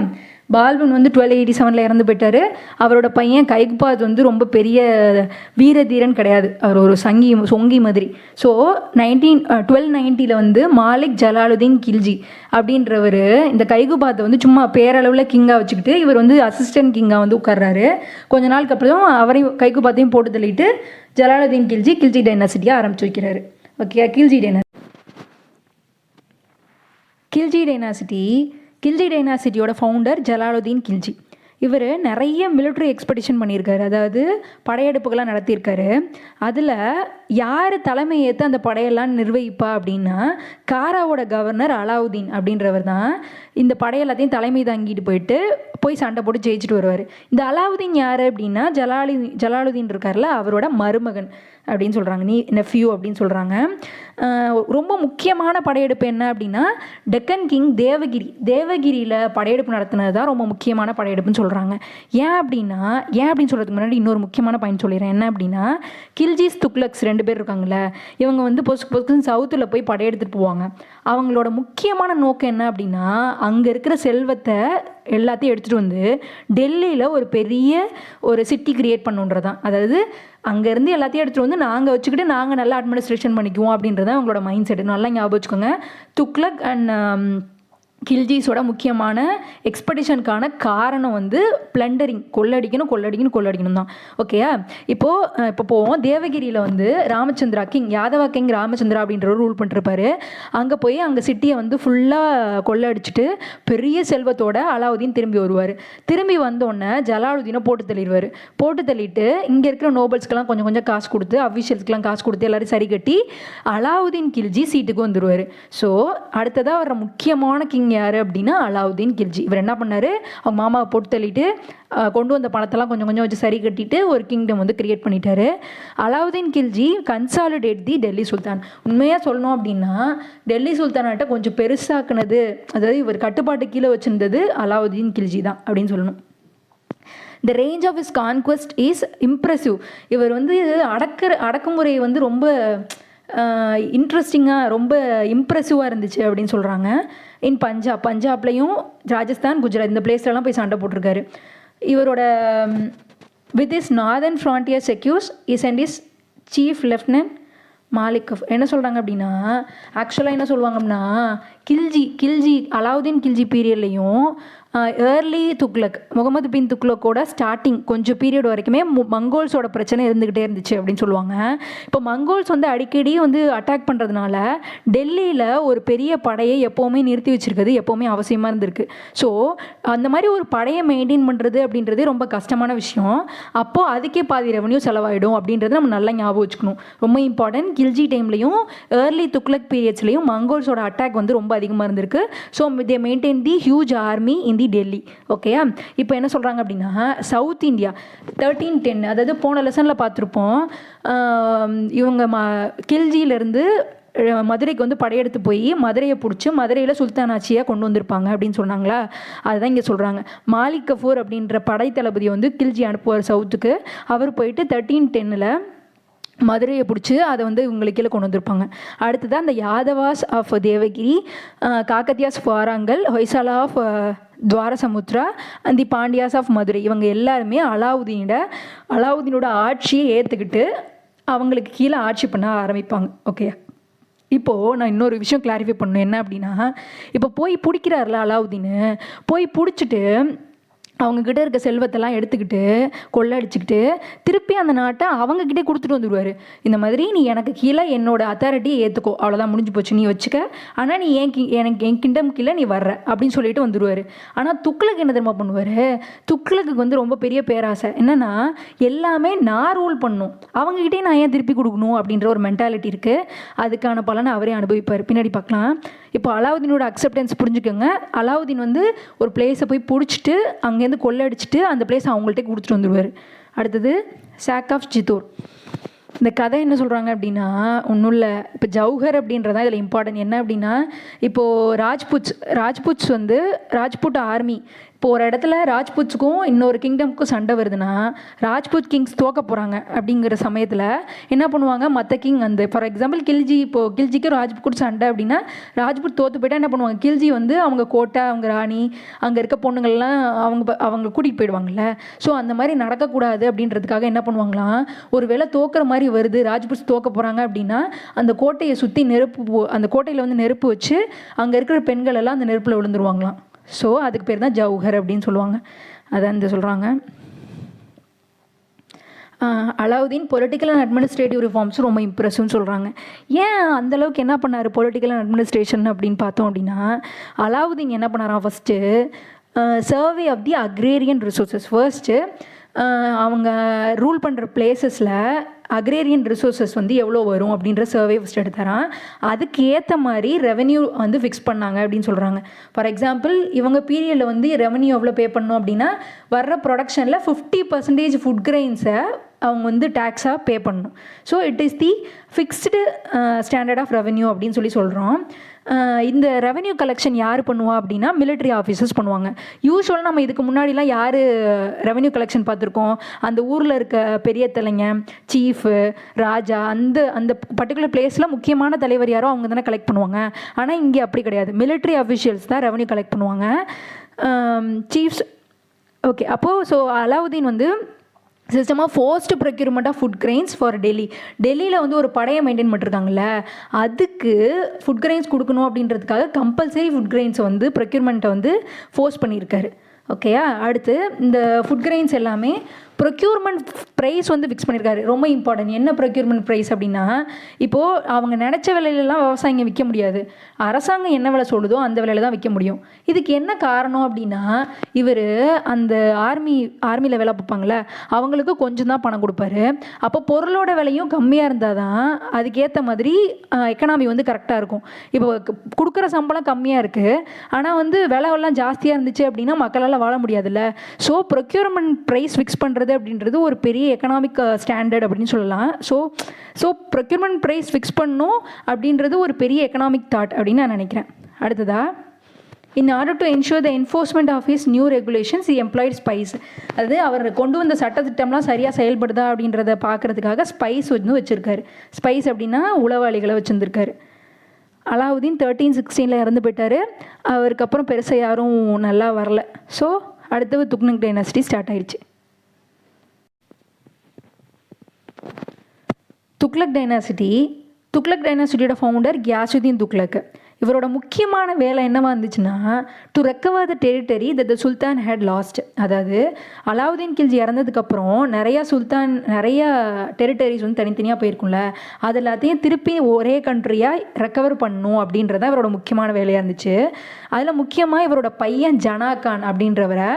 பால்பன் வந்து 1287 இறந்து போயிட்டார். அவரோட பையன் கைகுபாத் வந்து ரொம்ப பெரிய வீரதீரன் கிடையாது, அவர் ஒரு சொங்கி மாதிரி. ஸோ 1290 வந்து மாலிக் ஜலாலுதீன் கில்ஜி அப்படின்றவர் இந்த கைகுபாத்தை வந்து சும்மா பேரளவில் கிங்காக வச்சுக்கிட்டு இவர் வந்து அசிஸ்டன்ட் கிங்காக வந்து உட்கார்றாரு. கொஞ்ச நாளுக்கு அப்புறம் அவரையும் கைகுபாத்தையும் போட்டு தள்ளிட்டு ஜலாலுதீன் கில்ஜி டைனாசிட்டியாக ஆரம்பிச்சு வைக்கிறாரு. ஓகே, கில்ஜி டைனாசிட்டியோட ஃபவுண்டர் ஜலாலுதீன் கில்ஜி. இவர் நிறைய மிலிட்ரி எக்ஸ்பெடிஷன் பண்ணியிருக்காரு, அதாவது படையெடுப்புகள்லாம் நடத்தியிருக்காரு. அதில் யார் தலைமை ஏற்று அந்த படையெல்லாம் நிர்வகிப்பா அப்படின்னா, காராவோட கவர்னர் அலாவுதீன் அப்படின்றவர் தான் இந்த படையெல்லாத்தையும் தலைமை தாங்கிட்டு போயிட்டு போய் சண்டை போட்டு ஜெயிச்சுட்டு வருவார். இந்த அலாவுதீன் யார் அப்படின்னா ஜலாலுதீன் இருக்கார்ல, அவரோட மருமகன் அப்படின்னு சொல்கிறாங்க, நெஃப்யூ அப்படின்னு சொல்கிறாங்க. ரொம்ப முக்கியமான படையெடுப்பு என்ன அப்படின்னா டெக்கன் கிங் தேவகிரியில் படையெடுப்பு நடத்தினது தான் ரொம்ப முக்கியமான படையெடுப்புன்னு சொல்கிறாங்க. ஏன் அப்படின்னு சொல்கிறதுக்கு முன்னாடி இன்னொரு முக்கியமான பாயிண்ட் சொல்லிடுறேன். என்ன அப்படின்னா கில்ஜிஸ் துக்ளக்ஸ் 2 பேர் இருக்காங்கல்ல, இவங்க வந்து பொசுக்குன்னு சவுத்தில் போய் படையெடுத்துட்டு போவாங்க. அவங்களோட முக்கியமான நோக்கம் என்ன அப்படின்னா அங்கே இருக்கிற செல்வத்தை எல்லாத்தையும் எடுத்துகிட்டு வந்து டெல்லியில் ஒரு பெரிய ஒரு சிட்டி கிரியேட் பண்ணுன்றதான். அதாவது அங்கேருந்து எல்லாத்தையும் எடுத்துகிட்டு வந்து நாங்கள் வச்சுக்கிட்டு நாங்கள் நல்லா அட்மினிஸ்ட்ரேஷன் பண்ணிக்குவோம் அப்படின்றத அவங்களோட மைண்ட் செட். நல்லா ஞாபகம் வச்சுக்கோங்க. துக்ளக் அண்ட் கில்ஜிஸோட முக்கியமான எக்ஸ்பெடிஷனுக்கான காரணம் வந்து பிளண்டரிங், கொள்ளடிக்கணும் தான். ஓகேயா? இப்போ போவோம். தேவகிரியில் வந்து ராமச்சந்திரா கிங், யாதவா கிங் ராமச்சந்திரா அப்படின்றவர் ரூல் பண்ணிருப்பாரு. அங்கே போய் அங்கே சிட்டியை வந்து ஃபுல்லாக கொள்ளடிச்சிட்டு பெரிய செல்வத்தோட அலாவுதீன் திரும்பி வருவார். திரும்பி வந்தோடனே ஜலாலுதீனை போட்டு தள்ளிட்டு இங்கே இருக்கிற நோபல்ஸ்க்கெல்லாம் கொஞ்சம் காசு கொடுத்து, அஃபிஷியல்ஸ்க்கெலாம் காசு கொடுத்து எல்லாரும் சரி கட்டி அலாவுதீன் கில்ஜி சீட்டுக்கு வந்துடுவார். ஸோ அடுத்ததாக வர்ற முக்கியமான கிங் யார் அப்படின்னா அலாவுதீன் கில்ஜி. இவர் என்ன பண்ணார், அவங்க மாமாவை போட்டு தள்ளிட்டு கொண்டு வந்த பணத்தெல்லாம் கொஞ்சம் வச்சு சரி கட்டிட்டு ஒரு கிங்டம் வந்து கிரியேட் பண்ணிட்டாரு. அலாவுதீன் கில்ஜி கன்சாலிடேட் தி டெல்லி சுல்தான். உண்மையாக சொல்லணும் அப்படின்னா டெல்லி சுல்தானாட்ட கொஞ்சம் பெருசாக்குனது, அதாவது இவர் கட்டுப்பாட்டு கீழே வச்சிருந்தது அலாவுதீன் கில்ஜி தான் அப்படின்னு சொல்லணும். The range of his conquest is impressive. இவர் வந்து அடக்குமுறை வந்து ரொம்ப இன்ட்ரெஸ்டிங்காக ரொம்ப இம்ப்ரெசிவாக இருந்துச்சு அப்படின்னு சொல்கிறாங்க. இன் பஞ்சாப்லேயும் ராஜஸ்தான், குஜராத் இந்த பிளேஸ்லலாம் போய் சண்டை போட்டிருக்காரு. இவரோட with is northern frontier secures is and is chief lieutenant Malik என்ன சொல்கிறாங்க அப்படின்னா, ஆக்சுவலாக என்ன சொல்லுவாங்க அப்படின்னா கில்ஜி அலாவுதீன் கில்ஜி பீரியட்லேயும் ஏர்லி துக்ளக் முகமது பின் துக்ளக்கோட ஸ்டார்டிங் கொஞ்சம் பீரியட் வரைக்குமே மங்கோல்ஸோட பிரச்சனை இருந்துக்கிட்டே இருந்துச்சு அப்படின்னு சொல்லுவாங்க. இப்போ மங்கோல்ஸ் வந்து அடிக்கடி வந்து அட்டாக் பண்ணுறதுனால டெல்லியில் ஒரு பெரிய படையை எப்போவுமே நிறுத்தி வச்சுருக்கிறது எப்போவுமே அவசியமாக இருந்திருக்கு. ஸோ அந்த மாதிரி ஒரு படையை மெயின்டைன் பண்ணுறது அப்படின்றதே ரொம்ப கஷ்டமான விஷயம். அப்போது அதுக்கே பாதி ரெவன்யூ செலவாயிடும் அப்படின்றது நம்ம நல்லா ஞாபகம் வச்சுக்கணும். ரொம்ப இம்பார்ட்டன்ட். கில்ஜி டைம்லையும் ஏர்லி துக்ளக் பீரியட்ஸ்லையும் மங்கோல்ஸோட அட்டாக் வந்து ரொம்ப அதிகமாக இருந்திருக்கு. So they maintain the huge army in Delhi. ஓகேயா? இப்போ என்ன சொல்கிறாங்க அப்படின்னா சவுத் இந்தியா 1310, அதாவது போன லெசனில் பார்த்துருப்போம், இவங்க கில்ஜியிலேருந்து மதுரைக்கு வந்து படையெடுத்து போய் மதுரையை பிடிச்சி மதுரையில் சுல்தானாச்சியாக கொண்டு வந்திருப்பாங்க அப்படின்னு சொன்னாங்களா, அதுதான் இங்கே சொல்கிறாங்க. மாலிக் கஃபூர் அப்படின்ற படை தளபதியை வந்து கில்ஜி அனுப்புவார் சவுத்துக்கு. அவர் போயிட்டு 1310 மதுரையை பிடிச்சி அதை வந்து இவங்களுக்கு கீழே கொண்டு வந்திருப்பாங்க. அடுத்தது அந்த Yadavas of Devagiri, Kakatiyas Warangal, Hoysala of Dwarasamudra, the Pandyas of Madurai, இவங்க எல்லாருமே அலாவுதீனோட ஆட்சியை ஏற்றுக்கிட்டு அவங்களுக்கு கீழே ஆட்சி பண்ண ஆரம்பிப்பாங்க. ஓகே, இப்போது நான் இன்னொரு விஷயம் கிளாரிஃபை பண்ணணும். என்ன அப்படின்னா, இப்போ போய் பிடிக்கிறார்ல அலாவுதீன், போய் பிடிச்சிட்டு அவங்கக்கிட்ட இருக்க செல்வத்தெல்லாம் எடுத்துக்கிட்டு கொள்ளடிச்சிக்கிட்டு திருப்பி அந்த நாட்டை அவங்கக்கிட்டே கொடுத்துட்டு வந்துடுவார். இந்த மாதிரி நீ எனக்கு கீழே என்னோட அத்தாரிட்டியை ஏற்றுக்கோ, அவ்வளோதான் முடிஞ்சு போச்சு, நீ வச்சுக்க, ஆனால் நீ எனக்கு என் கிங்டம் கீழே நீ வர்ற அப்படின்னு சொல்லிட்டு வந்துடுவார். ஆனால் துக்ளக் என்ன தெரியுமா பண்ணுவார், துக்ளக்கு வந்து ரொம்ப பெரிய பேராசை என்னென்னா எல்லாமே நான் ரூல் பண்ணும், அவங்ககிட்டே நான் ஏன் திருப்பி கொடுக்கணும் அப்படின்ற ஒரு மென்டாலிட்டி இருக்குது. அதுக்கான பலனை அவரே அனுபவிப்பார். பின்னாடி பார்க்கலாம். இப்போ அலாவுதீனோட அக்செப்டன்ஸ் புரிஞ்சுக்கோங்க. அலாவுதீன் வந்து ஒரு பிளேஸை போய் பிடிச்சிட்டு அங்கேருந்து கொள்ளடிச்சிட்டு அந்த பிளேஸ் அவங்கள்ட்ட கொடுத்துட்டு வந்துடுவார். அடுத்தது சாக் ஆஃப் சித்தூர். இந்த கதை என்ன சொல்கிறாங்க அப்படின்னா ஒன்றும் இல்லை, இப்போ ஜவுஹர் அப்படின்றதான் இதில் இம்பார்ட்டன்ட். என்ன அப்படின்னா இப்போது ராஜ்புட்ஸ் வந்து ராஜ்புட் ஆர்மி, இப்போ ஒரு இடத்துல ராஜ்புட்ஸுக்கும் இன்னொரு கிங்டமுக்கும் சண்டை வருதுன்னா ராஜ்புட் கிங்ஸ் தோக்க போகிறாங்க அப்படிங்கிற சமயத்தில் என்ன பண்ணுவாங்க, மற்ற கிங் அந்த ஃபார் எக்ஸாம்பிள் கில்ஜிக்கு ராஜ்புட் சண்டை அப்படின்னா ராஜ்புட் தோற்று போயிட்டா என்ன பண்ணுவாங்க, கில்ஜி வந்து அவங்க கோட்டை, அவங்க ராணி, அங்கே இருக்க பொண்ணுங்கள்லாம் அவங்க கூட்டிகிட்டு போயிடுவாங்கள்ல. ஸோ அந்த மாதிரி நடக்கக்கூடாது அப்படின்றதுக்காக என்ன பண்ணுவாங்களாம், ஒரு வேளை தோக்குற மாதிரி வருது, ராஜ்புட்ஸ் தோக்க போகிறாங்க அப்படின்னா அந்த கோட்டையை சுற்றி அந்த கோட்டையில் வந்து நெருப்பு வச்சு அங்கே இருக்கிற பெண்கள் எல்லாம் அந்த நெருப்பில் விழுந்துருவாங்களாம். ஸோ அதுக்கு பேர் தான் ஜவுஹர் அப்படின்னு சொல்லுவாங்க. அதான் இந்த சொல்கிறாங்க. அலாவுதீன் பொலிட்டிக்கல் அண்ட் அட்மினிஸ்ட்ரேட்டிவ் ரிஃபார்ம்ஸும் ரொம்ப இம்ப்ரெசிவ்னு சொல்கிறாங்க. ஏன் அந்தளவுக்கு என்ன பண்ணார் பொலிட்டிக்கல் அண்ட் அட்மினிஸ்ட்ரேஷன் அப்படின்னு பார்த்தோம் அப்படின்னா, அலாவுதீன் என்ன பண்ணாராம், first survey of the agrarian resources. First அவங்க ரூல் பண்ணுற பிளேசஸில் அக்ரேரியன் ரிசோர்ஸஸ் வந்து எவ்வளோ வரும் அப்படின்ற சர்வே ஃபஸ்ட் எடுத்தாரான். அதுக்கு ஏற்ற மாதிரி ரெவென்யூ வந்து ஃபிக்ஸ் பண்ணாங்க அப்படின்னு சொல்கிறாங்க. ஃபார் எக்ஸாம்பிள் இவங்க பீரியடில் வந்து ரெவென்யூ எவ்வளோ பே பண்ணணும் அப்படின்னா வர்ற ப்ரொடக்ஷனில் 50% ஃபுட் கிரெயின்ஸை அவங்க வந்து டேக்ஸாக பே பண்ணணும். So it is the fixed standard of revenue அப்படின்னு சொல்கிறோம். இந்த ரெவென்யூ கலெக்ஷன் யார் பண்ணுவா அப்படின்னா மிலிட்ரி ஆஃபீஸர்ஸ் பண்ணுவாங்க. யூஸ்வலாக நம்ம இதுக்கு முன்னாடிலாம் யார் ரெவென்யூ கலெக்ஷன் பார்த்துருக்கோம், அந்த ஊரில் இருக்க பெரிய தலைங்க, சீஃபு, ராஜா, அந்த அந்த பர்டிகுலர் பிளேஸில் முக்கியமான தலைவர் யாரோ அவங்க தானே கலெக்ட் பண்ணுவாங்க. ஆனால் இங்கே அப்படி கிடையாது, மிலிட்ரி அஃபிஷியல்ஸ் தான் ரெவென்யூ கலெக்ட் பண்ணுவாங்க, சீஃப்ஸ். ஓகே, அப்போது ஸோ அலாவுதீன் வந்து system of forced procurement of food grains for டெல்லியில் வந்து ஒரு படையை மெயின்டைன் பண்ணிருக்காங்கல்ல, அதுக்கு ஃபுட் கிரெயின்ஸ் கொடுக்கணும் அப்படின்றதுக்காக கம்பல்சரி ஃபுட் கிரெயின்ஸை வந்து ப்ரொக்யூர்மெண்ட்டை வந்து ஃபோர்ஸ் பண்ணியிருக்காரு. ஓகேயா. அடுத்து இந்த ஃபுட் கிரெயின்ஸ் எல்லாமே ப்ரொக்யூர்மெண்ட் ப்ரைஸ் வந்து ஃபிக்ஸ் பண்ணியிருக்காரு. ரொம்ப இம்பார்ட்டன்ட். என்ன ப்ரொக்யூர்மெண்ட் ப்ரைஸ் அப்படின்னா, இப்போது அவங்க நினச்ச விலையிலலாம் விவசாயிங்க விற்க முடியாது. அரசாங்கம் என்ன விலை சொல்லுதோ அந்த விலையில தான் விற்க முடியும். இதுக்கு என்ன காரணம் அப்படின்னா, இவர் அந்த ஆர்மியில் வேலை பார்ப்பாங்களே அவங்களுக்கு கொஞ்சம் தான் பணம் கொடுப்பாரு. அப்போ பொருளோட விலையும் கம்மியாக இருந்தால் தான் அதுக்கேற்ற மாதிரி எக்கனாமி வந்து கரெக்டாக இருக்கும். இப்போ கொடுக்குற சம்பளம் கம்மியாக இருக்குது, ஆனால் வந்து விலையெல்லாம் ஜாஸ்தியாக இருந்துச்சு அப்படின்னா மக்களால் வாழ முடியாதுல்ல. ஸோ ப்ரொக்யூர்மெண்ட் ப்ரைஸ் ஃபிக்ஸ் பண்ணுறது அப்படின்றது ஒரு பெரிய எக்கனாமிக் ஸ்டாண்டர்ட் அப்படின்னு சொல்லலாம். ஸோ ப்ரொக்யூர்மெண்ட் ப்ரைஸ் ஃபிக்ஸ் பண்ணணும் அப்படின்றது ஒரு பெரிய எக்கனாமிக் தாட் அப்படின்னு நான் நினைக்கிறேன். அடுத்ததா, in order to ensure the enforcement of his new regulations he employed spies. அதாவது அவர் கொண்டு வந்த சட்டத்திட்டம்லாம் சரியாக செயல்படுதா அப்படின்றத பார்க்குறதுக்காக ஸ்பைஸ் வந்து வச்சுருக்காரு. ஸ்பைஸ் அப்படின்னா உளவாளிகளை வச்சுருந்துருக்காரு. அலாவுதீன் 1316 இறந்து போயிட்டார். அவருக்கு அப்புறம் பெருசாக யாரும் நல்லா வரல. ஸோ அடுத்தது துக்ளக் டைனாசிட்டி ஸ்டார்ட் ஆயிடுச்சு. துக்ளக் டைனாசிட்டியோட ஃபவுண்டர் கியாசுதீன் துக்ளக். இவரோட முக்கியமான வேலை என்னவா இருந்துச்சுன்னா, to recover the territory that the sultan had lost. அதாவது அலாவுதீன் கில்ஜி இறந்ததுக்கப்புறம் நிறையா டெரிட்டரிஸ் வந்து தனித்தனியாக போயிருக்கும்ல, அது எல்லாத்தையும் திருப்பி ஒரே கண்ட்ரியாக ரெக்கவர் பண்ணணும் அப்படின்றத இவரோட முக்கியமான வேலையாக இருந்துச்சு. அதில் முக்கியமாக இவரோட பையன் ஜனாகான் அப்படின்றவரை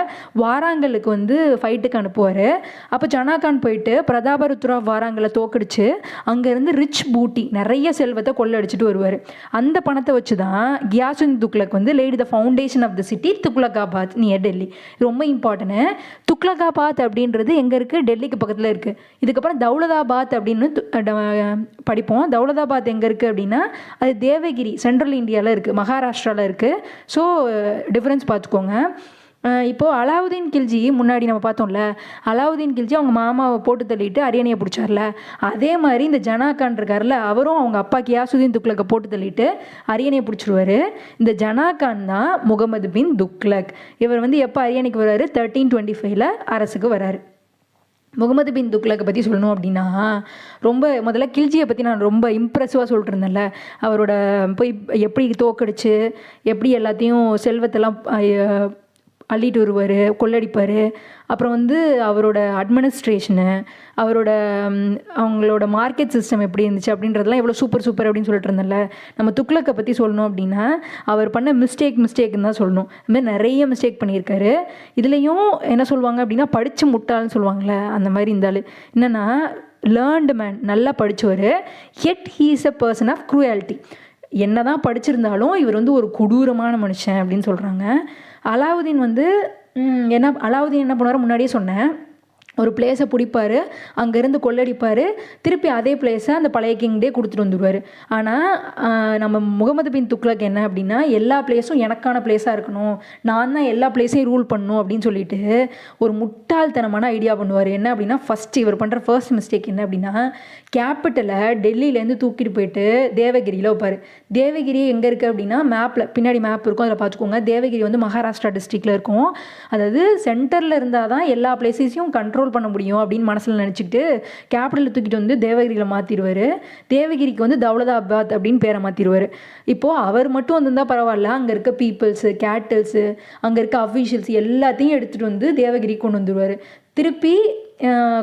வாராங்கலுக்கு வந்து ஃபைட்டுக்கு அனுப்புவார். அப்போ ஜனாகான் போயிட்டு பிரதாபருத்ரா வாராங்கலை தோக்கடிச்சு அங்கேருந்து ரிச் பூட்டி நிறைய செல்வத்தை கொள்ளடிச்சிட்டு வருவார். அந்த பணத்தை வச்சு தான் கியாசுதீன் துக்ளக் வந்து laid the foundation of the city Tughlaqabad near Delhi. ரொம்ப இம்பார்ட்டன்ட். துக்லகாபாத் அப்படின்றது எங்கே இருக்குது? டெல்லிக்கு பக்கத்தில் இருக்குது. இதுக்கப்புறம் தௌலதாபாத் அப்படின்னு படிப்போம். தௌலதாபாத் எங்கே இருக்குது அப்படின்னா அது தேவகிரி, சென்ட்ரல் இந்தியாவில் இருக்குது, மகாராஷ்டிராவில் இருக்குது. ஸோ டிஃப்ரென்ஸ் பார்த்துக்கோங்க. இப்போது அலாவுதீன் கில்ஜி முன்னாடி நம்ம பார்த்தோம்ல, அலாவுதீன் கில்ஜி அவங்க மாமாவை போட்டு தள்ளிட்டு அரியணையை பிடிச்சார்ல, அதே மாதிரி இந்த ஜனாகான் இருக்கார்ல, அவரும் அவங்க அப்பா கியாசுதீன் துக்ளக்கை போட்டு தள்ளிட்டு அரியணையை பிடிச்சிருவார். இந்த ஜனாகான் தான் முகமது பின் துக்ளக். இவர் வந்து எப்போ அரியணைக்கு வர்றாரு? 1325 அரசுக்கு வர்றாரு. முகமது பின் துக்ளக்கை பற்றி சொல்லணும் அப்படின்னா, ரொம்ப முதல்ல கில்ஜியை பற்றி நான் ரொம்ப இம்ப்ரெசிவாக சொல்லிட்டு இருந்தேன்ல, அவரோட போய் எப்படி தோக்கடிச்சு எப்படி எல்லாத்தையும் செல்வத்தெல்லாம் அள்ளிட்டு வருவார், கொள்ளடிப்பார். அப்புறம் வந்து அவரோட அட்மினிஸ்ட்ரேஷனு, அவங்களோட மார்க்கெட் சிஸ்டம் எப்படி இருந்துச்சு அப்படின்றதெல்லாம் எவ்வளோ சூப்பர் அப்படின்னு சொல்லிட்டு இருந்தேன்ல. நம்ம துக்ளக்கை பற்றி சொல்லணும் அப்படின்னா அவர் பண்ண மிஸ்டேக்குன்னு தான் சொல்லணும். அதுமாதிரி நிறைய மிஸ்டேக் பண்ணியிருக்காரு. இதுலேயும் என்ன சொல்லுவாங்க அப்படின்னா படித்து முட்டாள்னு சொல்லுவாங்களே, அந்த மாதிரி இருந்தால் என்னென்னா லேர்ன்டு மேன், நல்லா படித்தவர். Yet he is a person of cruelty. என்ன தான் படிச்சிருந்தாலும் இவர் வந்து ஒரு கொடூரமான மனுஷன் அப்படின்னு சொல்கிறாங்க. அலாவுதீன் என்ன பண்ணுவார்? முன்னாடியே சொன்னேன், ஒரு பிளேஸை பிடிப்பார், அங்கேருந்து கொள்ளடிப்பார், திருப்பி அதே பிளேஸை அந்த பழைய கிங்டே கொடுத்துட்டு வந்துடுவார். ஆனால் நம்ம முகமது பின் துக்ளக் என்ன அப்படின்னா, எல்லா பிளேஸும் எனக்கான பிளேஸாக இருக்கணும், நான் தான் எல்லா பிளேஸையும் ரூல் பண்ணணும் அப்படின்னு சொல்லிட்டு ஒரு முட்டாள்தனமான ஐடியா பண்ணுவார். என்ன அப்படின்னா, இவர் பண்ணுற ஃபர்ஸ்ட் மிஸ்டேக் என்ன அப்படின்னா, கேபிட்டலை டெல்லியிலேருந்து தூக்கிட்டு போயிட்டு தேவகிரியில் வைப்பார். தேவகிரி எங்கே இருக்குது அப்படின்னா மேப்பில் பின்னாடி மேப் இருக்கும், அதில் பார்த்துக்கோங்க. தேவகிரி வந்து மகாராஷ்டிரா டிஸ்ட்ரிக்டில் இருக்கும். அதாவது சென்டரில் இருந்தால் தான் எல்லா பிளேஸையும் கண்ட்ரோல் பண்ண முடியும் அப்படின்னு மனசில் நினச்சிக்கிட்டு கேபிட்டலில் தூக்கிட்டு வந்து தேவகிரியில் மாற்றிடுவார். தேவகிரிக்கு வந்து தௌலதாபாத் அப்படின்னு பேரை மாற்றிடுவார். இப்போது அவர் மட்டும் வந்திருந்தால் பரவாயில்ல, அங்கே இருக்க பீப்புள்ஸு, கேட்டில்ஸு, அங்கே இருக்க அஃபீஷியல்ஸ் எல்லாத்தையும் எடுத்துகிட்டு வந்து தேவகிரிக்கு கொண்டு வந்துடுவார். திருப்பி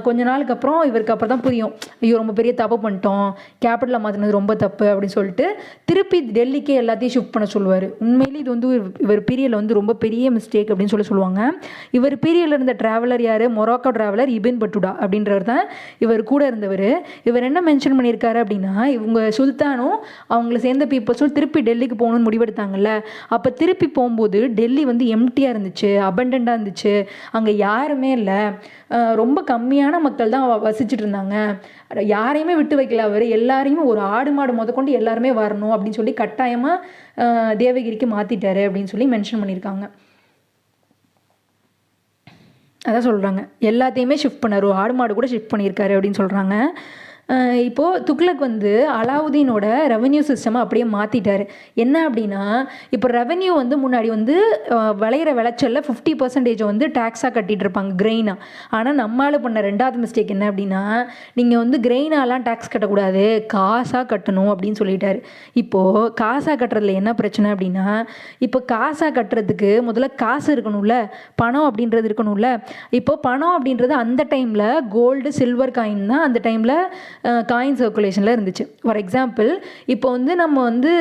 கொஞ்ச நாளுக்கு அப்புறம் இவருக்கு அப்புறம் தான் புரியும், ஐயோ ரொம்ப பெரிய தப்பு பண்ணிட்டோம், கேபிட்டலை மாற்றினது ரொம்ப தப்பு அப்படின்னு சொல்லிட்டு திருப்பி டெல்லிக்கே எல்லாத்தையும் ஷிஃப்ட் பண்ண சொல்லுவார். உண்மையிலே இது வந்து இவர் பீரியடில் வந்து ரொம்ப பெரிய மிஸ்டேக் அப்படின்னு சொல்லுவாங்க. இவர் பீரியடில் இருந்த ட்ராவலர் யார்? மொராக்கோ ட்ராவலர் இபின் பட்டுடா அப்படின்றவர் தான் இவர் கூட இருந்தவர். இவர் என்ன மென்ஷன் பண்ணியிருக்காரு அப்படின்னா, இவங்க சுல்தானும் அவங்கள சேர்ந்த பீப்புள்ஸும் திருப்பி டெல்லிக்கு போகணும்னு முடிவெடுத்தாங்கல்ல, அப்போ திருப்பி போகும்போது டெல்லி வந்து எம்டியாக இருந்துச்சு, அபண்டண்டாக இருந்துச்சு, அங்கே யாருமே இல்லை, ரொம்ப கம்மியான மக்கள் தான் வசிச்சுட்டு இருந்தாங்க, யாரையுமே விட்டு வைக்கல அவர், எல்லாரையுமே ஒரு ஆடு மாடு முதற்கொண்டு எல்லாருமே வரணும் அப்படின்னு சொல்லி கட்டாயமாக தேவகிரிக்கு மாற்றிட்டாரு அப்படின்னு சொல்லி மென்ஷன் பண்ணியிருக்காங்க. அதான் சொல்கிறாங்க, எல்லாத்தையுமே ஷிஃப்ட் பண்ணார், ஆடு மாடு கூட ஷிஃப்ட் பண்ணியிருக்காரு அப்படின்னு சொல்கிறாங்க. இப்போது துக்ளக் வந்து அலாவுதீனோட ரெவென்யூ சிஸ்டமை அப்படியே மாற்றிட்டார். என்ன அப்படின்னா, இப்போ ரெவென்யூ வந்து முன்னாடி வந்து விளையிற விளைச்சலில் 50% வந்து டேக்ஸாக கட்டிகிட்டு இருப்பாங்க, கிரெயினாக. ஆனால் நம்மளால் பண்ண ரெண்டாவது மிஸ்டேக் என்ன அப்படின்னா, நீங்கள் வந்து கிரெயினாலாம் டேக்ஸ் கட்டக்கூடாது, காசாக கட்டணும் அப்படின்னு சொல்லிட்டாரு. இப்போது காசாக கட்டுறதுல என்ன பிரச்சனை அப்படின்னா, இப்போ காசாக கட்டுறதுக்கு முதல்ல காசு இருக்கணும்ல, பணம் அப்படின்றது இருக்கணும்ல. இப்போ பணம் அப்படின்றது அந்த டைமில் கோல்டு சில்வர் காயின் தான் அந்த டைமில் காயின் சர்க்குலேஷனில் இருந்துச்சு. ஃபார் எக்ஸாம்பிள், இப்போ வந்து நம்ம வந்து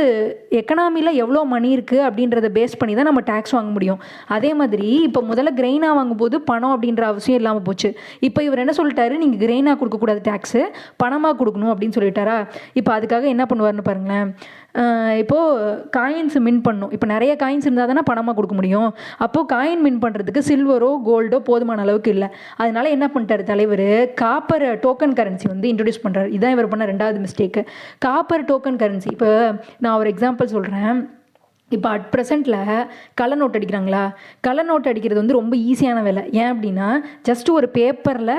எக்கனாமியில் எவ்வளோ மணி இருக்குது அப்படின்றத பேஸ் பண்ணி தான் நம்ம டேக்ஸ் வாங்க முடியும். அதே மாதிரி இப்போ முதல்ல கிரெயினாக வாங்கும்போது பணம் அப்படின்ற அவசியம் இல்லாமல் போச்சு. இப்போ இவர் என்ன சொல்லிட்டாரு, நீங்கள் கிரெயினாக கொடுக்கக்கூடாது, டேக்ஸு பணமாக கொடுக்கணும் அப்படின்னு சொல்லிட்டாரா. இப்போ அதுக்காக என்ன பண்ணுவார்னு பாருங்களேன். இப்போது காயின்ஸ் மின் பண்ணும், இப்போ நிறைய காயின்ஸ் இருந்தால் தானே பணமாக கொடுக்க முடியும். அப்போது காயின் மின் பண்ணுறதுக்கு சில்வரோ கோல்டோ போதுமான அளவுக்கு இல்லை. அதனால என்ன பண்ணிட்டார் தலைவர், காப்பர் டோக்கன் கரன்சி வந்து இன்ட்ரடியூஸ் பண்ணுறாரு. இதுதான் இவர் பண்ண ரெண்டாவது மிஸ்டேக்கு, காப்பர் டோக்கன் கரன்சி. இப்போ நான் ஒரு எக்ஸாம்பிள் சொல்கிறேன். இப்போ அட் ப்ரெசென்ட்டில் கள்ள நோட் அடிக்கிறாங்களா, கள்ள நோட் அடிக்கிறது வந்து ரொம்ப ஈஸியான வேலை. ஏன் அப்படின்னா, ஜஸ்ட்டு ஒரு பேப்பரில்